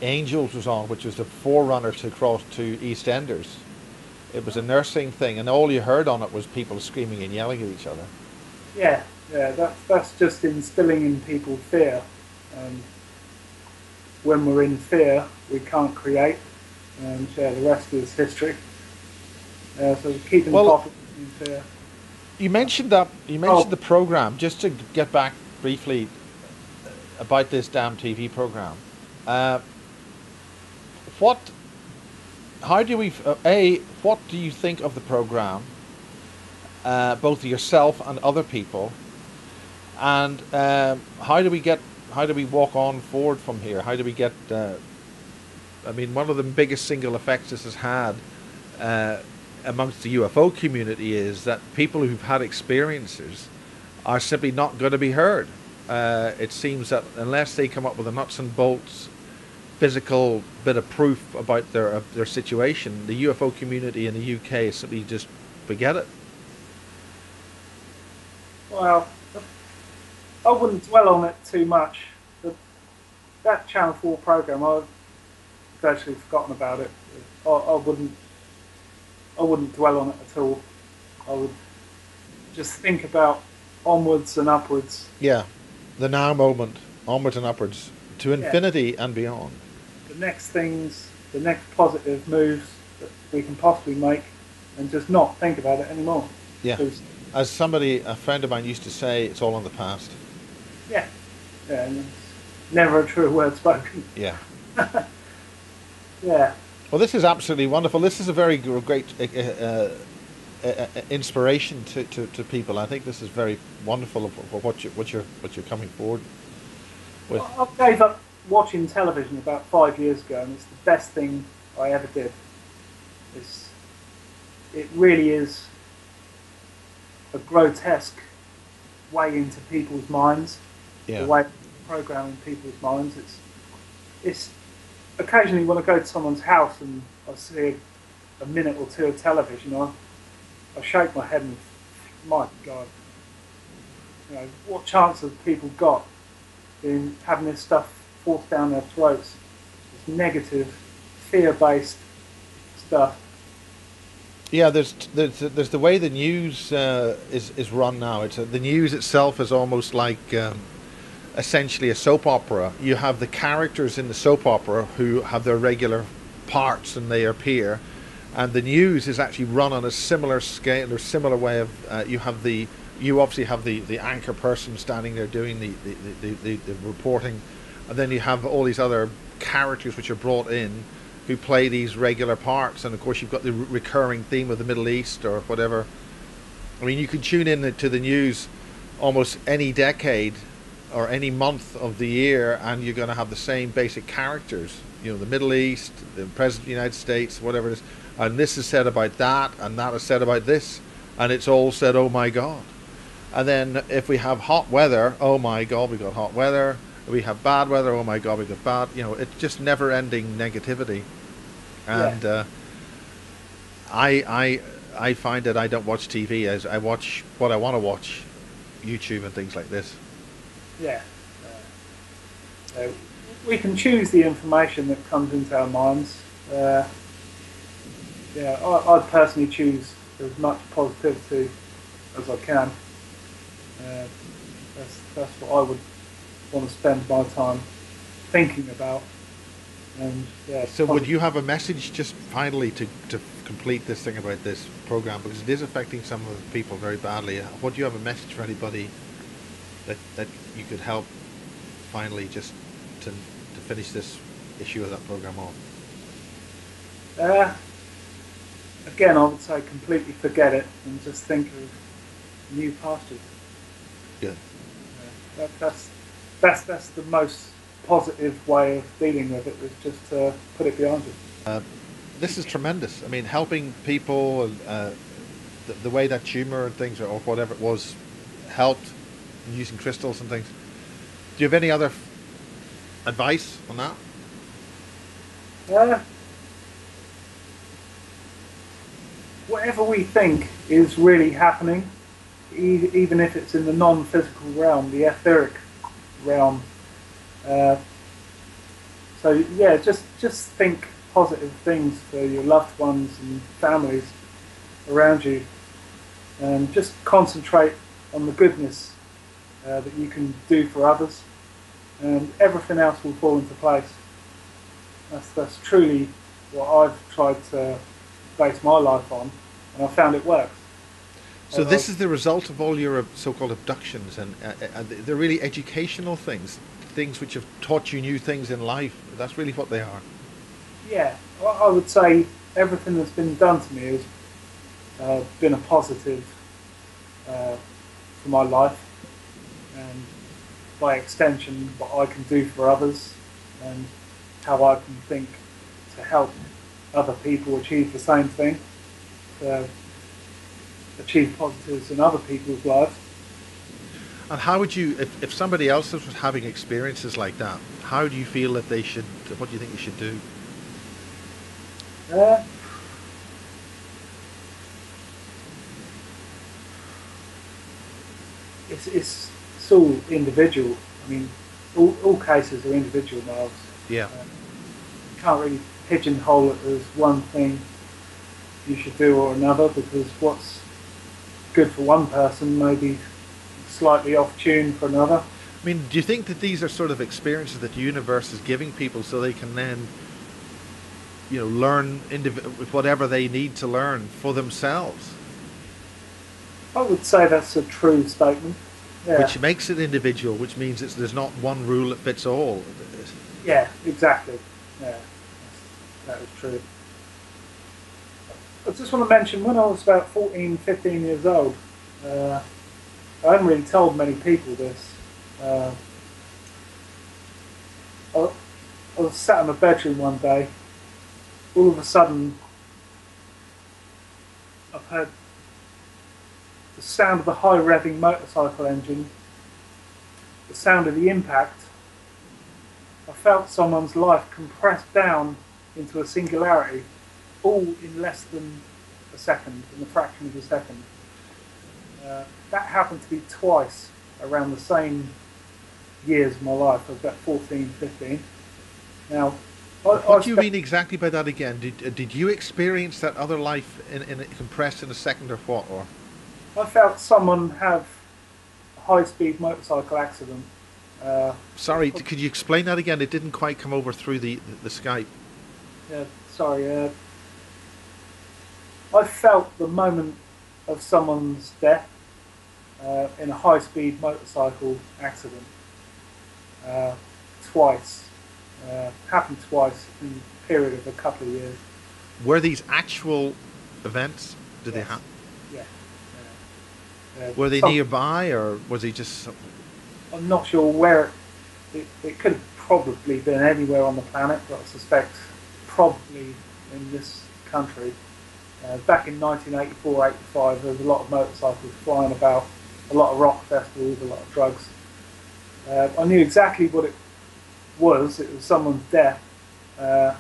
Angels was on, which was the forerunner to EastEnders. It was a nursing thing, and all you heard on it was people screaming and yelling at each other. Yeah, that's just instilling in people fear. When we're in fear, we can't create, and the rest is history. So keeping people in fear. You mentioned the program. Just to get back briefly about this damn TV program. What do you think of the program, both yourself and other people, and how do we walk on forward from here? How do we get? One of the biggest single effects this has had amongst the UFO community is that people who've had experiences are simply not going to be heard. It seems that unless they come up with a nuts and bolts physical bit of proof about their situation, the UFO community in the UK simply just forget it. Well, I wouldn't dwell on it too much. That Channel 4 program, I've actually forgotten about it. I wouldn't dwell on it at all. I would just think about onwards and upwards. Yeah, the now moment, onwards and upwards, to infinity and beyond. The next positive moves that we can possibly make, and just not think about it anymore. Yeah. As a friend of mine used to say, it's all in the past. Yeah. Yeah, and it's never a true word spoken. Yeah. Yeah. Well, this is absolutely wonderful. This is a very great inspiration to people. I think this is very wonderful of what you're coming forward with. I gave up watching television about 5 years ago, and it's the best thing I ever did. It really is a grotesque way into people's minds. Yeah. The way of programming people's minds. It's occasionally when I go to someone's house and I see a minute or two of television, I shake my head and, my God, what chance have people got in having this stuff forced down their throats? This negative, fear-based stuff. Yeah, there's the way the news is run now. The news itself is almost like essentially a soap opera. You have the characters in the soap opera who have their regular parts and they appear, And the news is actually run on a similar scale or similar way of you obviously have the anchor person standing there doing the reporting, and then you have all these other characters which are brought in who play these regular parts, and of course you've got the recurring theme of the Middle East or whatever. I mean, you can tune in to the news almost any decade or any month of the year, and you're going to have the same basic characters. You know, the Middle East, the President of the United States, whatever it is, and this is said about that, and that is said about this, and it's all said, oh my God. And then if we have hot weather, oh my God, we got hot weather. We have bad weather, oh my God, we got bad. You know, it's just never-ending negativity. And Yeah. I find that I don't watch TV, as I watch what I want to watch, YouTube and things like this. Yeah. We can choose the information that comes into our minds. Yeah, I'd personally choose as much positivity as I can. That's what I would want to spend my time thinking about. And yeah. So would you have a message just finally to complete this thing about this program, because it is affecting some of the people very badly? Would you have a message for anybody that you could help finally just to finish this issue of that program off? Again, I would say completely forget it and just think of new pastures. Good. That's the most positive way of dealing with it, is just to put it behind you. This is tremendous. I mean, helping people, the way that tumour and things, or whatever it was, helped, using crystals and things. Do you have any other advice on that? Whatever we think is really happening, even if it's in the non-physical realm, the etheric realm. So yeah, just think positive things for your loved ones and families around you, and just concentrate on the goodness that you can do for others, and everything else will fall into place. That's truly what I've tried to base my life on, and I found it works. So this is the result of all your so-called abductions, and they're really educational things which have taught you new things in life. That's really what they are. Yeah, I would say everything that's been done to me has been a positive for my life, and by extension what I can do for others, and how I can think to help other people achieve the same thing, to achieve positives in other people's lives. And how would you, if somebody else was having experiences like that, how do you feel that they should, what do you think they should do? It's all individual. I mean, all cases are individual, Miles. Yeah. You can't really pigeonhole it as one thing you should do or another, because what's good for one person may be slightly off tune for another. I mean, do you think that these are sort of experiences that the universe is giving people so they can then, you know, learn whatever they need to learn for themselves? I would say that's a true statement. Yeah. Which makes it individual, which means there's not one rule that fits all. Yeah, exactly. Yeah, that is true. I just want to mention, when I was about 14, 15 years old, I hadn't really told many people this. I was sat in my bedroom one day. All of a sudden, I've heard the sound of the high revving motorcycle engine, the sound of the impact. I felt someone's life compressed down into a singularity, all in less than a second, in a fraction of a second. That happened to be twice around the same years of my life. I was about 14, 15. Now, what do you mean exactly by that again? Did you experience that other life in compressed in a second, or what? Or I felt someone have a high-speed motorcycle accident. Sorry, could you explain that again? It didn't quite come over through the Skype. Yeah, sorry. I felt the moment of someone's death in a high-speed motorcycle accident twice. Happened twice in a period of a couple of years. Were these actual events? Did they Yes. happen? Yeah. Were they Some, nearby, or was he just? I'm not sure where it could have probably been anywhere on the planet, but I suspect probably in this country. Back in 1984-85, there was a lot of motorcycles flying about, a lot of rock festivals, a lot of drugs. I knew exactly what it was. It was someone's death. I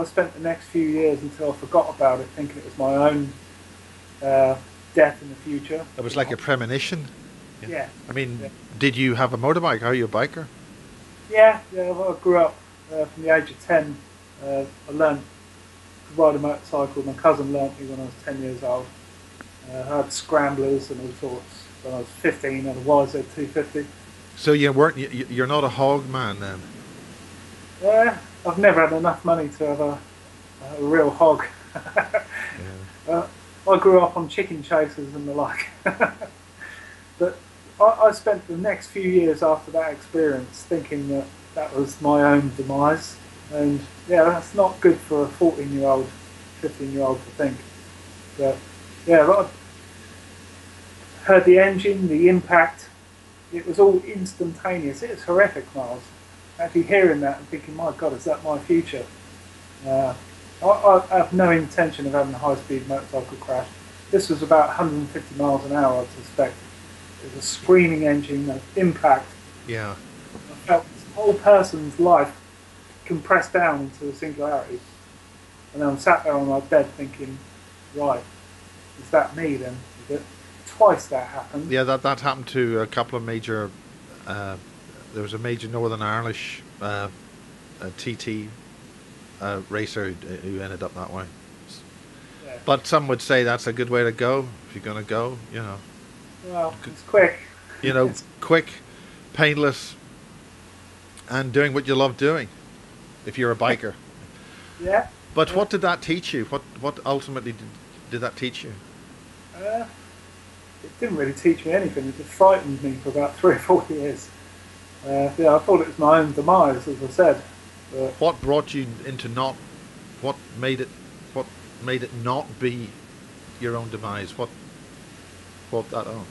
spent the next few years until I forgot about it, thinking it was my own death in the future. It was like a premonition. Yeah. I mean, Yeah. did you have a motorbike? Are you a biker? Yeah, well, I grew up from the age of 10. I learned to ride a motorcycle. My cousin learnt me when I was 10 years old. I had scramblers and all sorts. When I was 15, I had a YZ250. So you weren't. You're not a hog man then. Yeah, I've never had enough money to have a real hog. Yeah. I grew up on chicken chasers and the like. But I spent the next few years after that experience thinking that that was my own demise. And yeah, that's not good for a 14-year-old, 15-year-old to think. But yeah, I heard the engine, the impact. It was all instantaneous. It was horrific, Miles. Actually hearing that and thinking, my God, is that my future? I have no intention of having a high-speed motorcycle crash. This was about 150 miles an hour, I suspect. It was a screaming engine, an impact. Yeah. I felt this whole person's life compressed down into a singularity. And then I'm sat there on my bed thinking, right, is that me then? Is it? Twice that happened. Yeah, that happened to a couple of major. There was a major Northern Irish TT racer who ended up that way. Yeah. But some would say that's a good way to go if you're going to go. Well, it's quick. Quick, painless, and doing what you love doing. If you're a biker. Yeah. But what did that teach you? What ultimately did that teach you? It didn't really teach me anything. It just frightened me for about 3 or 4 years. Yeah, I thought it was my own demise, as I said. But What brought you into not? What made it not be your own demise? What brought that on?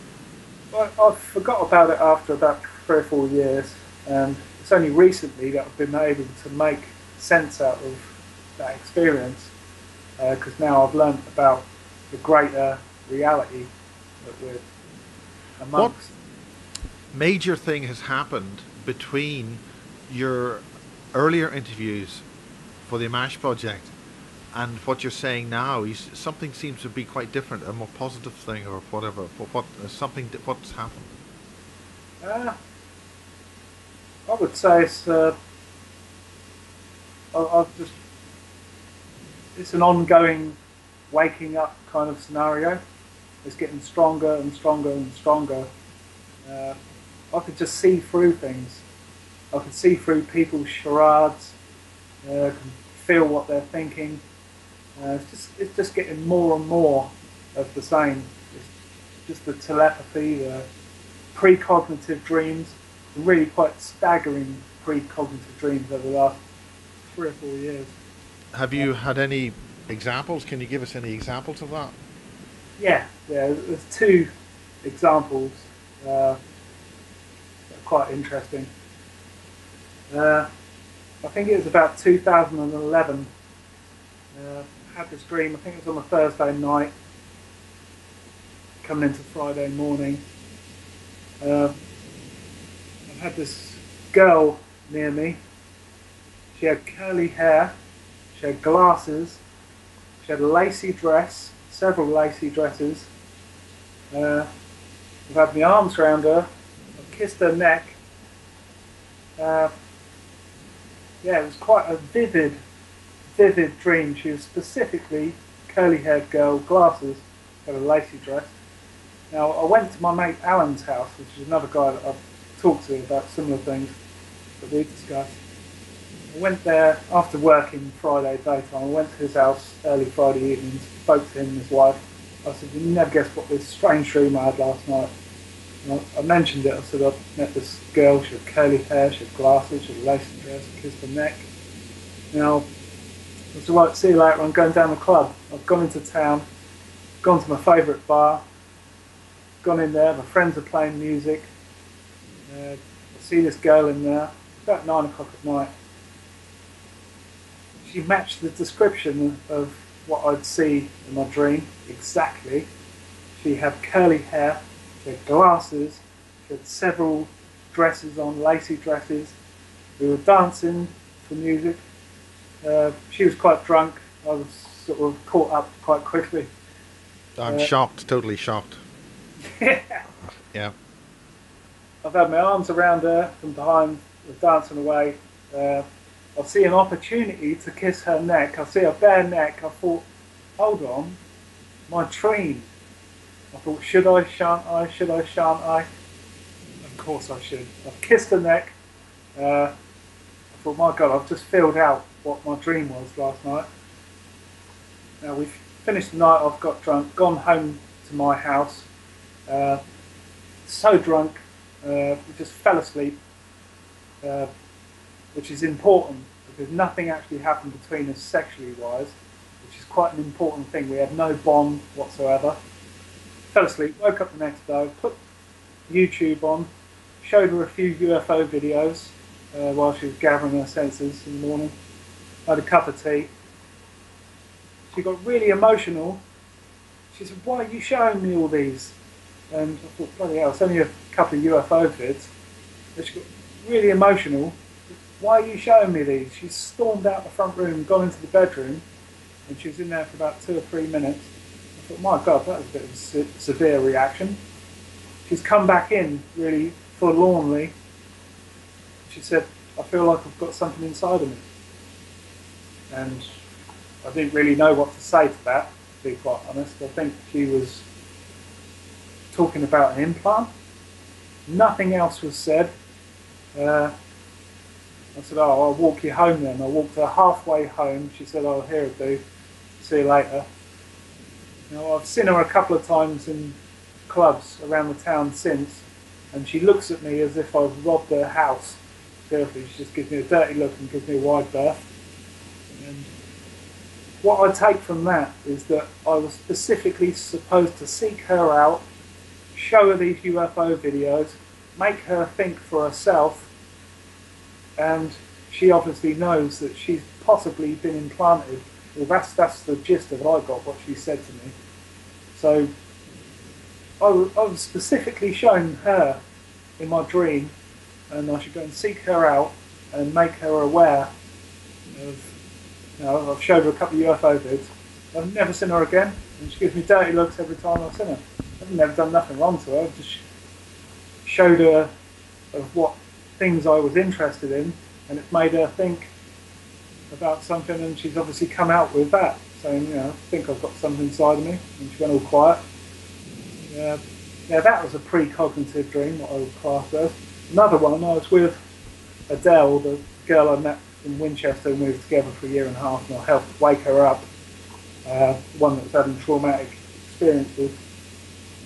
I forgot about it after about 3 or 4 years, and it's only recently that I've been able to make sense out of that experience, because now I've learnt about the greater reality that we're amongst. What major thing has happened between your earlier interviews for the AMMACH project and what you're saying now? Something seems to be quite different, a more positive thing or whatever. What's happened? I would say it's an ongoing waking up kind of scenario. It's getting stronger and stronger and stronger. I could just see through things. I could see through people's charades. I can feel what they're thinking. It's just getting more and more of the same. It's just the telepathy, the precognitive dreams, and really quite staggering precognitive dreams over the last 3 or 4 years. Have you had any examples? Can you give us any examples of that? Yeah. There's 2 examples that are quite interesting. I think it was about 2011. I had this dream. I think it was on a Thursday night, coming into Friday morning. I had this girl near me. She had curly hair. She had glasses. She had a lacy dress. Several lacy dresses. I've had my arms around her. I've kissed her neck. Yeah, it was quite a vivid dream. She was specifically curly-haired girl, glasses, had a lacy dress. Now, I went to my mate Alan's house, which is another guy that I've talked to about similar things that we discussed. I went there after working Friday daytime. I went to his house early Friday evening, spoke to him and his wife. I said, "You never guess what this strange dream I had last night." And I mentioned it. I said, "I met this girl, she had curly hair, she had glasses, she had a lacing dress, I kissed her neck." Now, I said, "Right, see you later, I'm going down the club." I've gone into town, gone to my favourite bar, gone in there, my friends are playing music. I see this girl in there, about 9 o'clock at night. She matched the description of what I'd see in my dream, exactly. She had curly hair, she had glasses, she had several dresses on, lacy dresses. We were dancing to music. She was quite drunk. I was sort of caught up quite quickly. I'm shocked, totally shocked. Yeah. Yeah. I've had my arms around her from behind, we're dancing away. I see an opportunity to kiss her neck. I see her bare neck. I thought, hold on, my dream. I thought, should I, shan't I, should I, shan't I? Of course I should. I've kissed her neck. I thought, my God, I've just filled out what my dream was last night. Now we've finished the night, I've got drunk, gone home to my house. So drunk, we just fell asleep, which is important because nothing actually happened between us sexually wise, which is quite an important thing. We had no bond whatsoever. Fell asleep, woke up the next day, put YouTube on, showed her a few UFO videos while she was gathering her senses in the morning. Had a cup of tea. She got really emotional. She said, "Why are you showing me all these?" And I thought, bloody hell, it's only a couple of UFO vids. But she got really emotional. "Why are you showing me these?" She stormed out the front room, gone into the bedroom, and she was in there for about 2 or 3 minutes. I thought, my God, that was a bit of a severe reaction. She's come back in really forlornly. She said, "I feel like I've got something inside of me." And I didn't really know what to say to that, to be quite honest. I think she was talking about an implant. Nothing else was said. I said, "Oh, I'll walk you home then." I walked her halfway home. She said, "Oh, here I do. See you later." Now, I've seen her a couple of times in clubs around the town since, and she looks at me as if I've robbed her house. Seriously, she just gives me a dirty look and gives me a wide berth. And what I take from that is that I was specifically supposed to seek her out, show her these UFO videos, make her think for herself, and she obviously knows that she's possibly been implanted. Well, that's the gist of it. I got what she said to me. So I was specifically showing her in my dream, and I should go and seek her out and make her aware of. I've showed her a couple of UFO vids. I've never seen her again, and she gives me dirty looks every time I've seen her. I've never done nothing wrong to her. I've just showed her of what things I was interested in, and it's made her think about something, and she's obviously come out with that, saying, I think I've got something inside of me, and she went all quiet. Yeah, that was a precognitive dream, what I would class as. Another one, I was with Adele, the girl I met in Winchester, and we were together for 1.5 years, and I helped wake her up, one that was having traumatic experiences.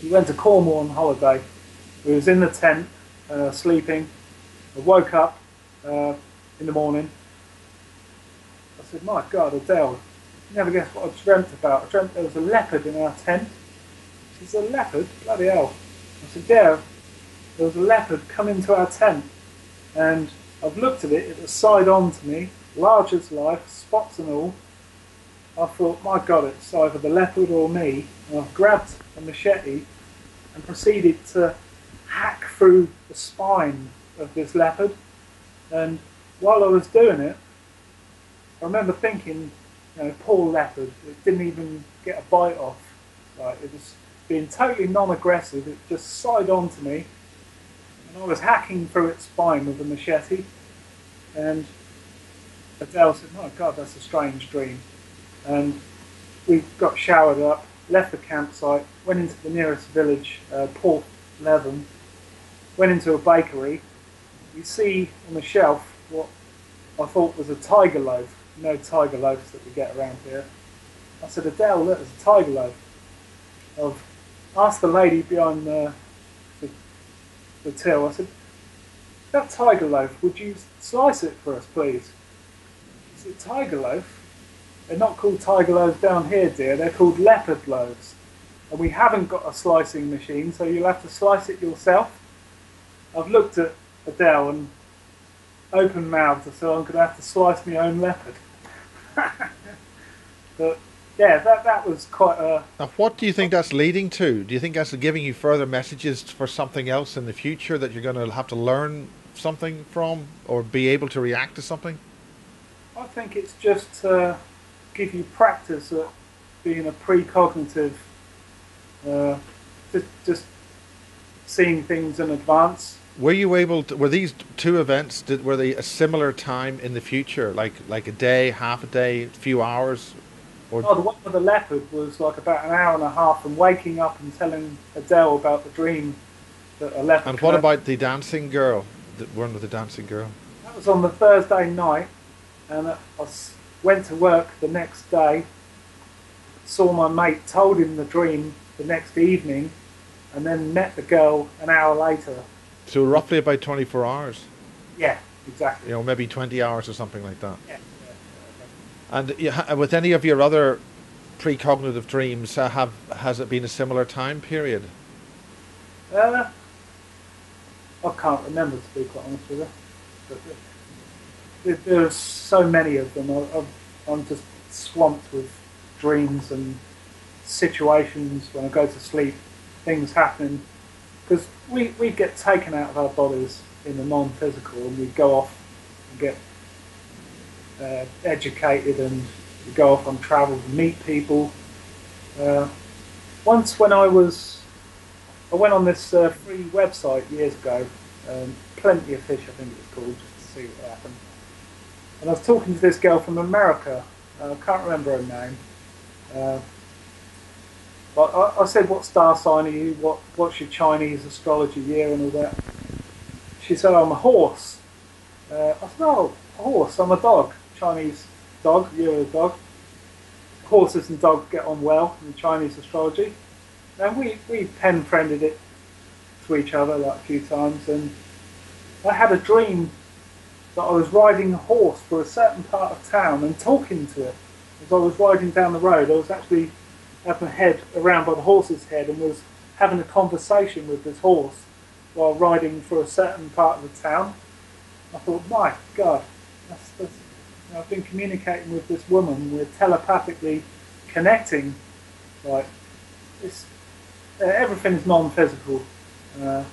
We went to Cornwall on holiday. We was in the tent, sleeping. I woke up in the morning. I said, "My God, Adele, you never guess what I dreamt about. I dreamt there was a leopard in our tent." She said, "A leopard? Bloody hell." I said, "Yeah, there was a leopard come into our tent, and I've looked at it, it was side on to me, large as life, spots and all. I thought, my God, it's either the leopard or me." And I've grabbed a machete and proceeded to hack through the spine of this leopard. And while I was doing it, I remember thinking, poor leopard, it didn't even get a bite off. Like, it was being totally non-aggressive, it just side on to me. And I was hacking through its spine with a machete. And Adele said, "My God, that's a strange dream." And we got showered up, left the campsite, went into the nearest village, Port Leven, went into a bakery. You see on the shelf what I thought was a tiger loaf. You know, tiger loaves that we get around here. I said, Adele, look, there's a tiger loaf. I've asked the lady behind the till, I said, that tiger loaf, would you slice it for us, please? She said, tiger loaf? They're not called tiger loaves down here, dear. They're called leopard loaves. And we haven't got a slicing machine, so you'll have to slice it yourself. I've looked at Adele and open-mouthed, so I'm going to have to slice my own leopard. But yeah, that was quite a... Now, what do you think that's leading to? Do you think that's giving you further messages for something else in the future that you're going to have to learn something from or be able to react to something? I think it's just to give you practice at being a precognitive, just seeing things in advance. Were you able to, were these two events, were they a similar time in the future, like a day, half a day, a few hours? Or Oh, the one with the leopard was like about an hour and a half from waking up and telling Adele about the dream that a leopard... and what about the dancing girl, the one with the dancing girl? That was on the Thursday night, and went to work the next day, saw my mate, told him the dream the next evening, and then met the girl an hour later. So roughly about 24 hours. Yeah, exactly. You know, maybe 20 hours or something like that. Yeah. And with any of your other precognitive dreams, has it been a similar time period? I can't remember, to be quite honest with you. But there's so many of them. I'm just swamped with dreams and situations when I go to sleep, things happening. Because we get taken out of our bodies in the non-physical, and we go off and get educated, and we go off on travel to meet people. Once when I went on this free website years ago, Plenty of Fish I think it was called, just to see what happened. And I was talking to this girl from America. I can't remember her name. But I said, what star sign are you? What's your Chinese astrology year and all that? She said, I'm a horse. I said, oh, a horse, I'm a dog. Chinese dog, you're a dog. Horses and dogs get on well in Chinese astrology. And we pen-friended it to each other like a few times, and I had a dream that I was riding a horse for a certain part of town and talking to it. As I was riding down the road, I was actually had my head around by the horse's head and was having a conversation with this horse while riding for a certain part of the town. I thought, my God, I've been communicating with this woman. We're telepathically connecting. Like, everything is non-physical. The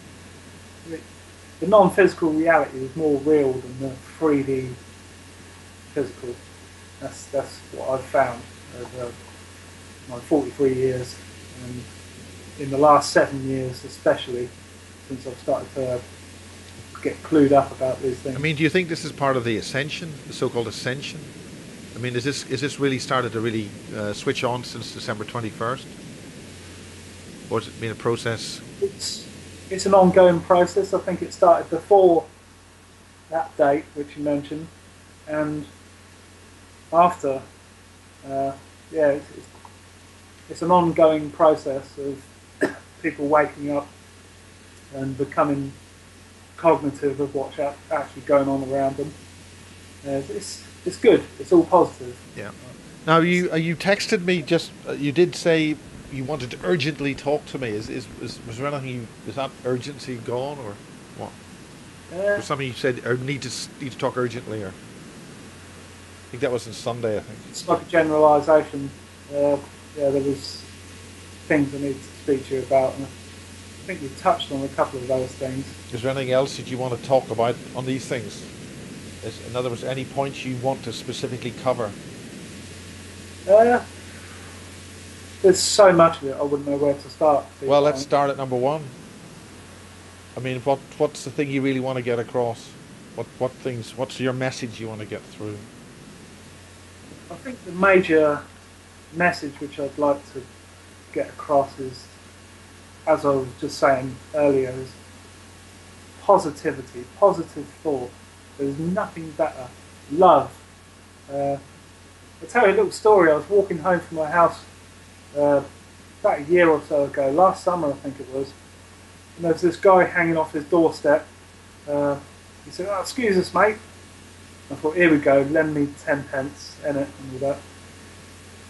non-physical reality is more real than the 3D physical. That's what I've found over my 43 years, and in the last 7 years especially, since I've started to get clued up about these things. I mean, do you think this is part of the ascension, the so-called ascension? I mean, is this really started to really switch on since December 21st? Or has it been a process? It's an ongoing process. I think it started before that date, which you mentioned, and after. It's an ongoing process of people waking up and becoming cognitive of what's actually going on around them. It's good. It's all positive. Yeah. Now you texted me just. You did say you wanted to urgently talk to me. Was there anything? Is that urgency gone or what? Or something you said? Or need to talk urgently? Or I think that was on Sunday. I think it's like a generalisation. There was things I need to speak to you about, and I think you touched on a couple of those things. Is there anything else that you want to talk about on these things? In other words, any points you want to specifically cover? There's so much of it, I wouldn't know where to start. Well, let's start at number one. I mean, what's the thing you really want to get across? What's your message you want to get through? I think the major message which I'd like to get across is, as I was just saying earlier, is positivity, positive thought. There's nothing better love. I'll tell you a little story. I was walking home from my house about a year or so ago, last summer I think it was, and there was this guy hanging off his doorstep. He said, "Oh, excuse us, mate." I thought, here we go, lend me 10 pence in it and all that.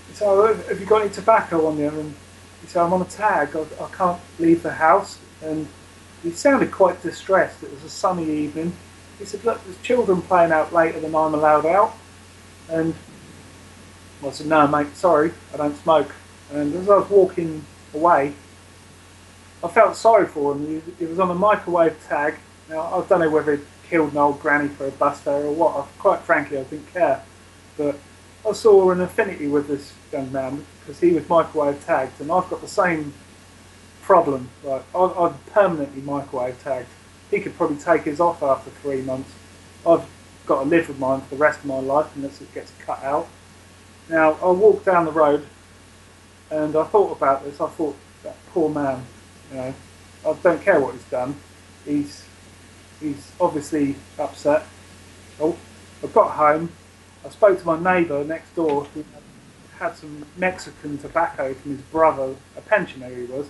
He said, "Oh, have you got any tobacco on you?" And he said, "I'm on a tag, I can't leave the house." And he sounded quite distressed. It was a sunny evening. He said, "Look, there's children playing out later than I'm allowed out." And I said, "No, mate, sorry, I don't smoke." And as I was walking away, I felt sorry for him. He was on a microwave tag. Now, I don't know whether he'd killed an old granny for a bus fare or what. Quite frankly, I didn't care. But I saw an affinity with this young man because he was microwave tagged, and I've got the same problem. Like, I'm permanently microwave tagged. He could probably take his off after 3 months. I've got to live with mine for the rest of my life unless it gets cut out. Now, I walked down the road and I thought about this. I thought, that poor man, you know, I don't care what he's done. He's obviously upset. Oh, I got home. I spoke to my neighbour next door who had some Mexican tobacco from his brother, a pensioner he was.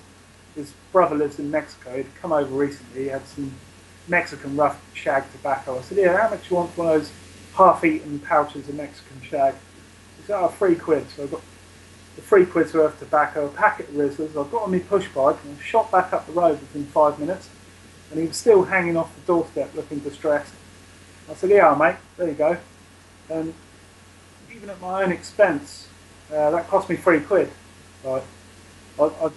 His brother lives in Mexico. He'd come over recently. He had some Mexican rough shag tobacco. I said, "Yeah, how much do you want for one of those half-eaten pouches of Mexican shag?" He said, "Oh, £3." So I got the £3 worth of tobacco, a packet of Rizzlers. I got on my push bike and I shot back up the road within 5 minutes. And he was still hanging off the doorstep looking distressed. I said, "Yeah, mate, there you go." And even at my own expense, that cost me £3. Like, I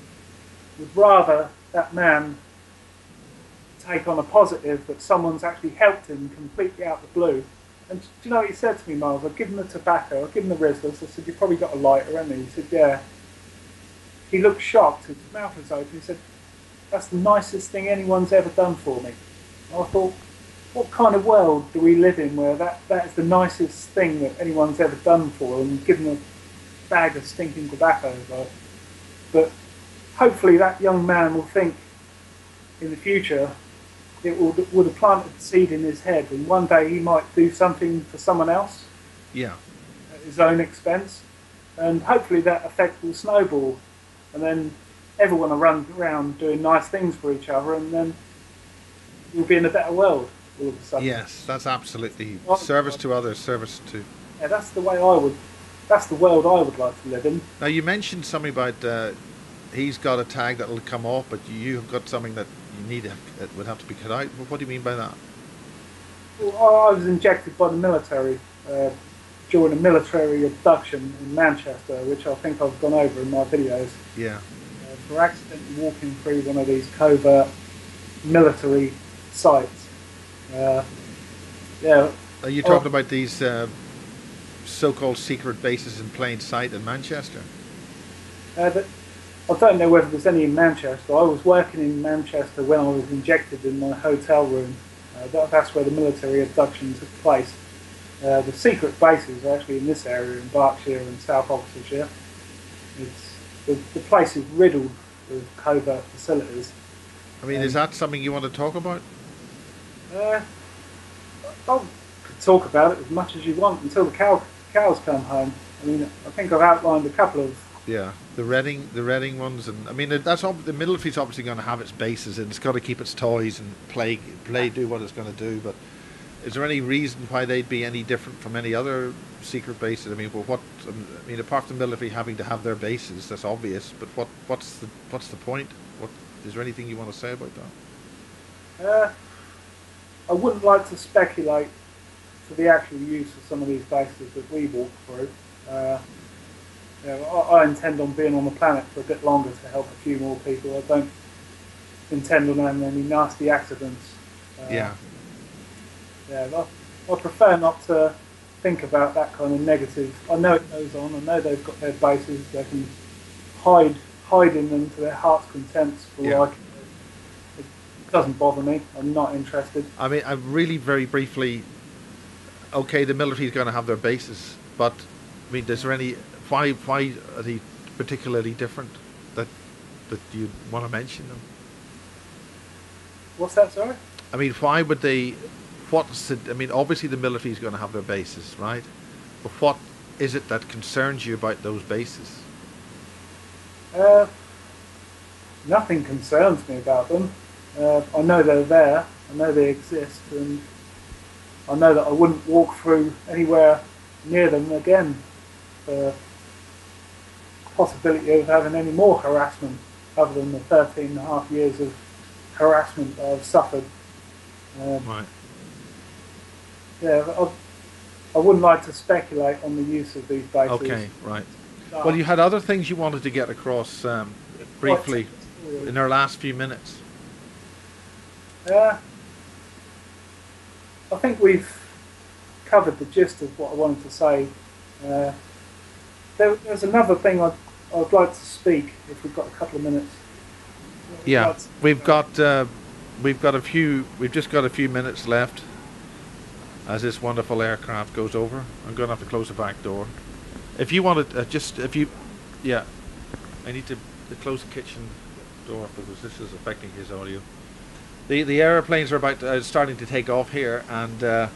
would rather that man take on a positive that someone's actually helped him completely out of the blue. And do you know what he said to me, Miles? I'd given him the tobacco, I'd given him the Rizzlers. I said, "You've probably got a lighter, haven't you?" He said, "Yeah." He looked shocked, his mouth was open. He said, "That's the nicest thing anyone's ever done for me." And I thought, what kind of world do we live in where that is the nicest thing that anyone's ever done for and given a bag of stinking tobacco? Like, but hopefully that young man will think in the future it would have planted the seed in his head, and one day he might do something for someone else, Yeah. at his own expense, and hopefully that effect will snowball, and then everyone will run around doing nice things for each other, and then we'll be in a better world all of a sudden. Yes, that's absolutely service to others, service to. Yeah, that's the way I would. That's the world I would like to live in. Now you mentioned something about he's got a tag that'll come off, but you have got something that you need it would have to be cut out. What do you mean by that? Well, I was injected by the military during a military abduction in Manchester, which I think I've gone over in my videos. Yeah. For accidentally walking through one of these covert military sites. Yeah. Are you talking about these so-called secret bases in plain sight in Manchester? I don't know whether there's any in Manchester. I was working in Manchester when I was injected in my hotel room. That's where the military abduction took place. The secret bases are actually in this area in Berkshire and South Oxfordshire. The place is riddled with covert facilities. I mean, is that something you want to talk about? I could talk about it as much as you want until the cows come home. I mean, I think I've outlined a couple of. Yeah, the Reading ones, and I mean the military's obviously going to have its bases and it's got to keep its toys and play, do what it's going to do. But is there any reason why they'd be any different from any other secret bases? I mean, well, apart from the military having to have their bases, that's obvious. But what's the point? Is there anything you want to say about that? I wouldn't like to speculate for the actual use of some of these bases that we walk through. I intend on being on the planet for a bit longer to help a few more people. I don't intend on having any nasty accidents. Yeah, I prefer not to think about that kind of negative. I know it goes on. I know they've got their bases. They can hide in them to their heart's content. It doesn't bother me. I'm not interested. I mean, I'm really very briefly. Okay, the military's going to have their bases, but I mean, is there any? Why are they particularly different that you want to mention them? What's that, sorry? I mean, what's the, I mean, obviously the military is going to have their bases, right? But what is it that concerns you about those bases? Uh, Nothing concerns me about them. I know they're there. I know they exist, and I know that I wouldn't walk through anywhere near them again for possibility of having any more harassment other than the 13 and a half years of harassment that I've suffered. Right. Yeah, I wouldn't like to speculate on the use of these bases. Okay, right. Well, you had other things you wanted to get across briefly in our last few minutes. I think we've covered the gist of what I wanted to say. There's another thing I'd like to speak if we've got a couple of minutes. Yeah, we've just got a few minutes left as this wonderful aircraft goes over. I'm going to have to close the back door. If you want to I need to close the kitchen door because this is affecting his audio. The airplanes are starting to take off here, and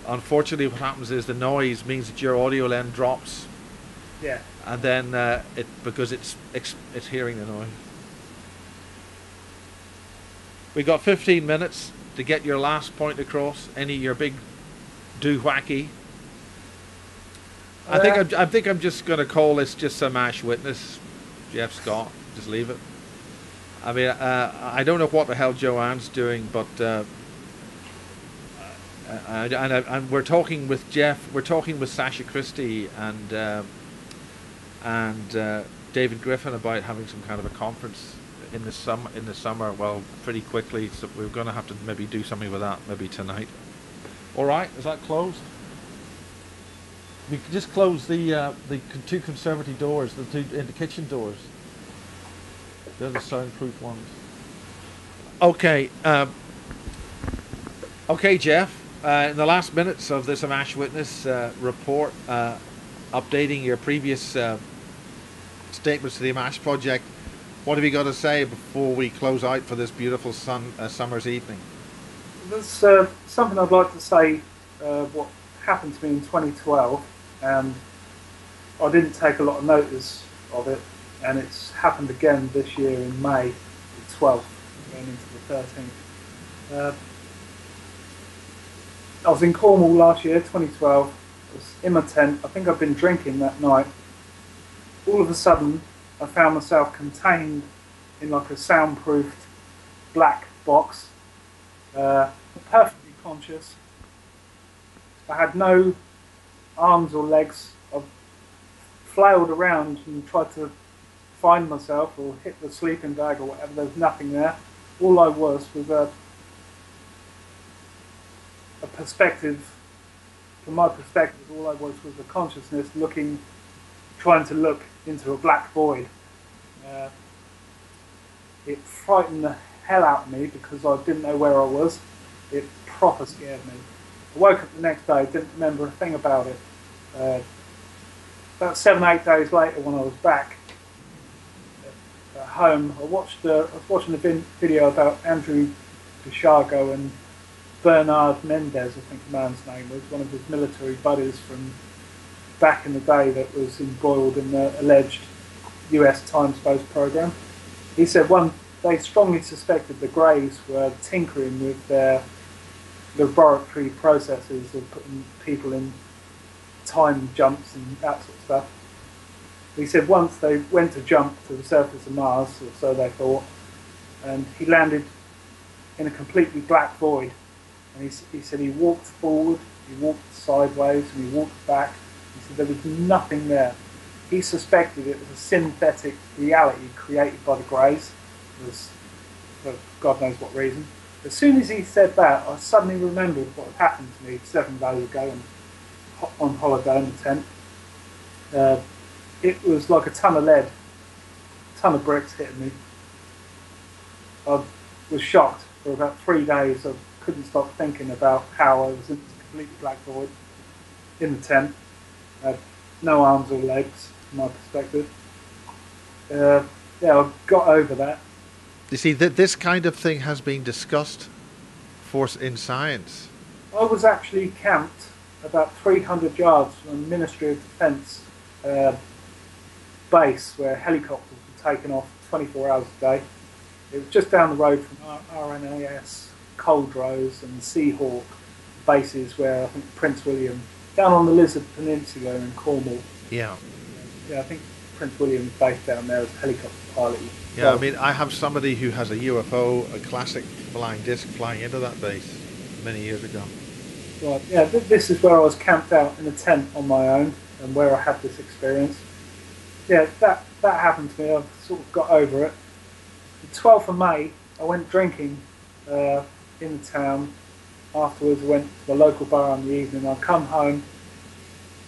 unfortunately what happens is the noise means that your audio then drops. Yeah. And then because it's hearing the noise. We got 15 minutes to get your last point across. Your big doohickey. I think I'm just going to call this just some AMMACH witness, Jeff Scott. Just leave it. I mean, I don't know what the hell Joanne's doing, but and we're talking with Jeff. We're talking with Sasha Christie and David Griffin about having some kind of a conference in the summer. Well, pretty quickly. So we're going to have to maybe do something with that maybe tonight. All right, is that closed? We can just close the two conservatory doors, the two in the kitchen doors. They're the soundproof ones. Okay. Okay, Jeff. In the last minutes of this AMMACH Witness report, updating your previous statements to the AMMACH project, what have you got to say before we close out for this beautiful summer's evening? There's something I'd like to say. What happened to me in 2012, and I didn't take a lot of notice of it. And it's happened again this year in May, the 12th, going into the 13th. I was in Cornwall last year, 2012. I was in my tent. I think I'd been drinking that night. All of a sudden, I found myself contained in like a soundproofed black box, perfectly conscious. I had no arms or legs. I flailed around and tried to find myself or hit the sleeping bag or whatever. There was nothing there. All I was a perspective. From my perspective, all I was a consciousness trying to look into a black void. It frightened the hell out of me because I didn't know where I was. It proper scared me. I woke up the next day, didn't remember a thing about it. About 7-8 days later, when I was back at home, I was watching a video about Andrew Bishago and Bernard Mendez, I think the man's name was, one of his military buddies from back in the day that was embroiled in the alleged US time space program. He said they strongly suspected the Greys were tinkering with their laboratory processes of putting people in time jumps and that sort of stuff. He said once they went to jump to the surface of Mars, or so they thought, and he landed in a completely black void. And he said he walked forward, he walked sideways, and he walked back. He said there was nothing there. He suspected it was a synthetic reality created by the Greys, for God knows what reason. As soon as he said that, I suddenly remembered what had happened to me 7 days ago on holiday in the tent. It was like a ton of lead, a ton of bricks hitting me. I was shocked for about 3 days. I couldn't stop thinking about how I was in this completely black void in the tent. No arms or legs, from my perspective. I got over that. You see, this kind of thing has been discussed in science I was actually camped about 300 yards from the Ministry of Defence uh, base where helicopters were taken off 24 hours a day. It was just down the road from RNAS, Coldrose and Seahawk bases where I think Prince William, down on the Lizard Peninsula in Cornwall. Yeah. Yeah, I think Prince William's based down there as a helicopter pilot. Yeah, I mean, I have somebody who has a UFO, a classic flying disc, flying into that base many years ago. Right, yeah, this is where I was camped out in a tent on my own and where I had this experience. Yeah, that happened to me. I've sort of got over it. The 12th of May, I went drinking in the town. Afterwards, I went to the local bar in the evening. I come home.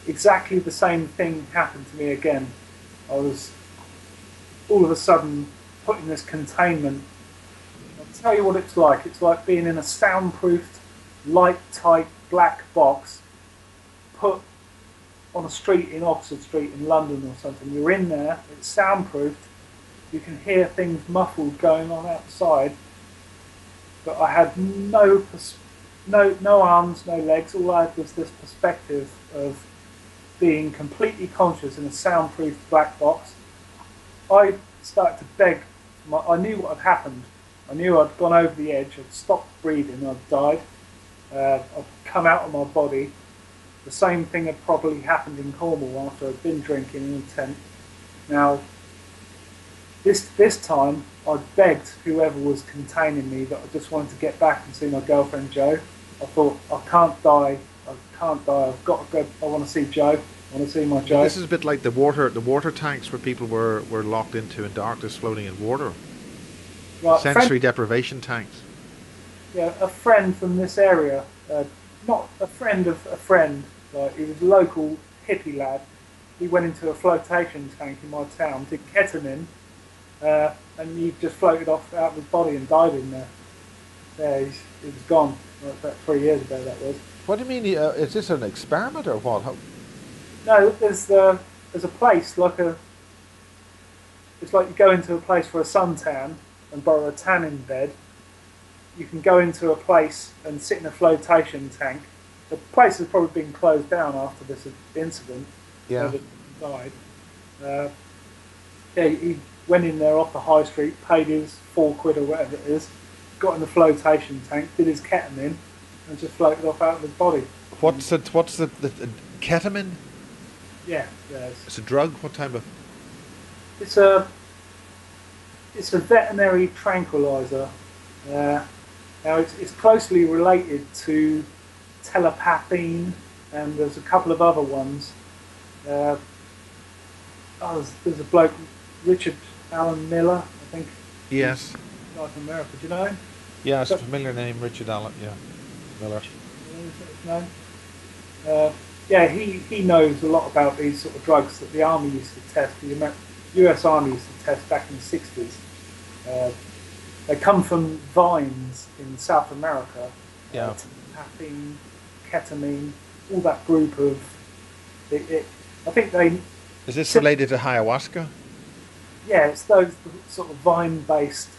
Exactly the same thing happened to me again. I was all of a sudden put in this containment. I'll tell you what it's like. It's like being in a soundproofed, light-tight black box put on a street in Oxford Street in London or something. You're in there, it's soundproofed. You can hear things muffled going on outside. But I had no arms, no legs. All I had was this perspective of being completely conscious in a soundproof black box. I started to beg. I knew what had happened. I knew I'd gone over the edge. I'd stopped breathing. I'd died. I'd come out of my body. The same thing had probably happened in Cornwall after I'd been drinking in a tent. Now, this time, I begged whoever was containing me that I just wanted to get back and see my girlfriend Jo. I thought, I can't die. I've got to go. I want to see Jo. I want to see my Jo. This is a bit like the water tanks where people were locked into in darkness, floating in water. Right, Sensory deprivation tanks. Yeah, a friend from this area, not a friend of a friend. Like, he was a local hippie lad. He went into a flotation tank in my town, did ketamine, and he just floated off out of his body and died in there. Yeah, he was gone. Like, about 3 years ago that was. What do you mean? Is this an experiment or what? No, there's a place like it's like you go into a place for a suntan and borrow a tanning bed. You can go into a place and sit in a flotation tank. The place has probably been closed down after this incident. Yeah. So that died. Yeah, he went in there off the high street, paid his £4 or whatever it is, got in the flotation tank, did his ketamine, and just floated off out of his body. What's the ketamine? Yeah. It's a drug. What type of? It's a veterinary tranquilizer. Now it's closely related to telepathine, and there's a couple of other ones. There's a bloke, Richard Allen Miller, I think. Yes. Guy from America. Do you know him? Yeah, it's a familiar name, Richard Allen. Yeah, Miller. Yeah, he knows a lot about these sort of drugs that the army used to test. The US Army used to test back in the 60s. They come from vines in South America. Yeah. Caffeine, ketamine, all that group of. I think they. Is this related to ayahuasca? Yeah, it's those sort of vine-based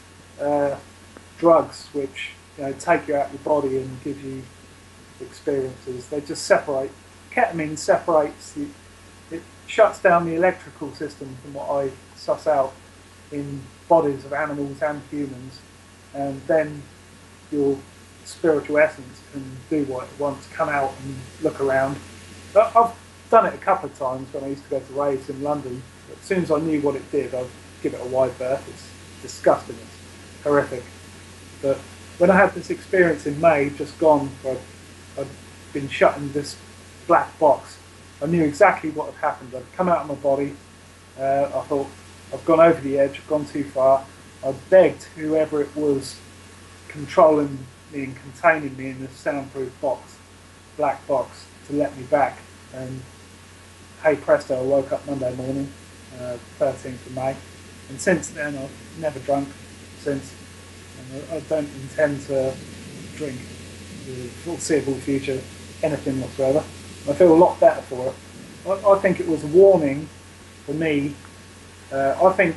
drugs which take you out of your body and give you experiences. They just separate. Ketamine separates it shuts down the electrical system from what I suss out in bodies of animals and humans, and then your spiritual essence can do what it wants, come out and look around. I've done it a couple of times when I used to go to raves in London. As soon as I knew what it did, I'd give it a wide berth. It's disgusting, it's horrific. But when I had this experience in May, just gone, where I'd been shut in this black box, I knew exactly what had happened. I'd come out of my body. I thought, I've gone over the edge, I've gone too far. I begged whoever it was controlling me and containing me in this soundproof box, black box, to let me back. And hey presto, I woke up Monday morning, 13th of May. And since then, I've never drunk since. And I don't intend to drink in the foreseeable future, anything whatsoever. I feel a lot better for it. I think it was a warning for me. I think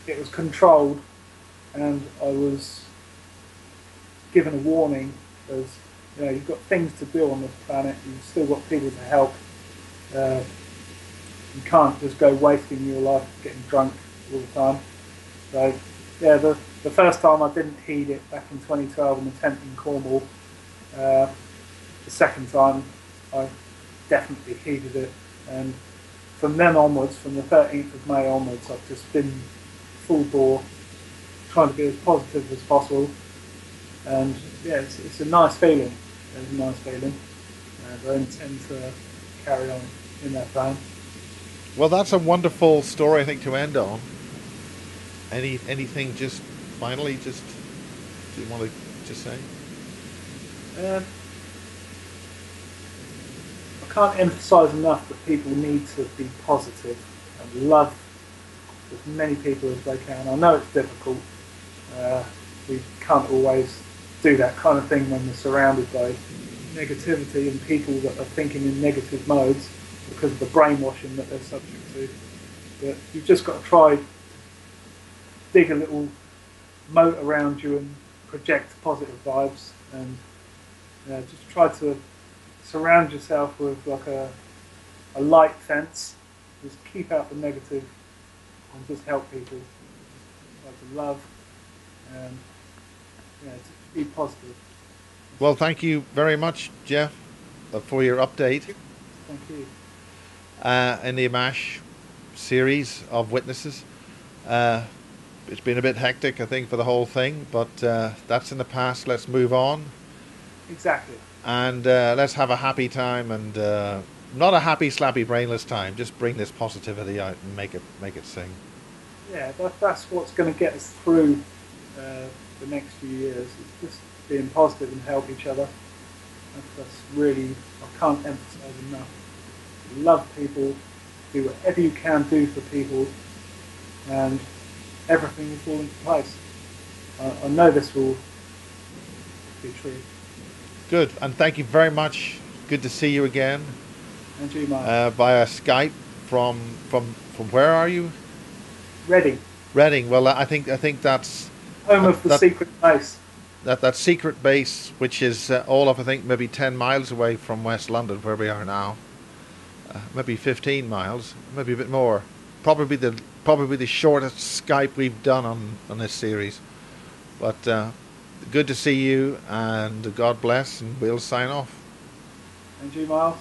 it was controlled, and I was given a warning as You know, you've got things to do on this planet. You've still got people to help. Uh, you can't just go wasting your life getting drunk all the time. So, yeah, the first time I didn't heed it back in 2012 in the tent in Cornwall. The second time I definitely heeded it, and from then onwards, from the 13th of May onwards, I've just been full bore, trying to be as positive as possible. And yeah, it's a nice feeling. It's a nice feeling, and I intend to carry on in that vein. Well, that's a wonderful story, I think, to end on. Anything just finally, just do you want to just say? Um, I can't emphasise enough that people need to be positive and love as many people as they can. I know it's difficult. We can't always do that kind of thing when we're surrounded by negativity and people that are thinking in negative modes because of the brainwashing that they're subject to. But you've just got to try, dig a little moat around you and project positive vibes, and just try to surround yourself with like a light fence. Just keep out the negative and just help people. Try to love and to be positive. Well, thank you very much, Jeff, for your update Thank you. in the AMMACH series of witnesses. It's been a bit hectic, I think, for the whole thing, but that's in the past. Let's move on. Exactly. And let's have a happy time, and not a happy, slappy, brainless time. Just bring this positivity out and make it sing. Yeah, that's what's going to get us through the next few years. It's just being positive and help each other. That's really, I can't emphasise enough. Love people, do whatever you can do for people, and everything will fall into place. I know this will be true. Good, and thank you very much. Good to see you again. And you, Mark. Via Skype from where are you? Reading. Reading. Well, I think that's home of the secret base. That secret base, which is all of, I think, maybe 10 miles away from West London, where we are now. Maybe 15 miles, maybe a bit more. Probably the shortest Skype we've done on this series. But good to see you, and God bless, and we'll sign off. And you, Miles.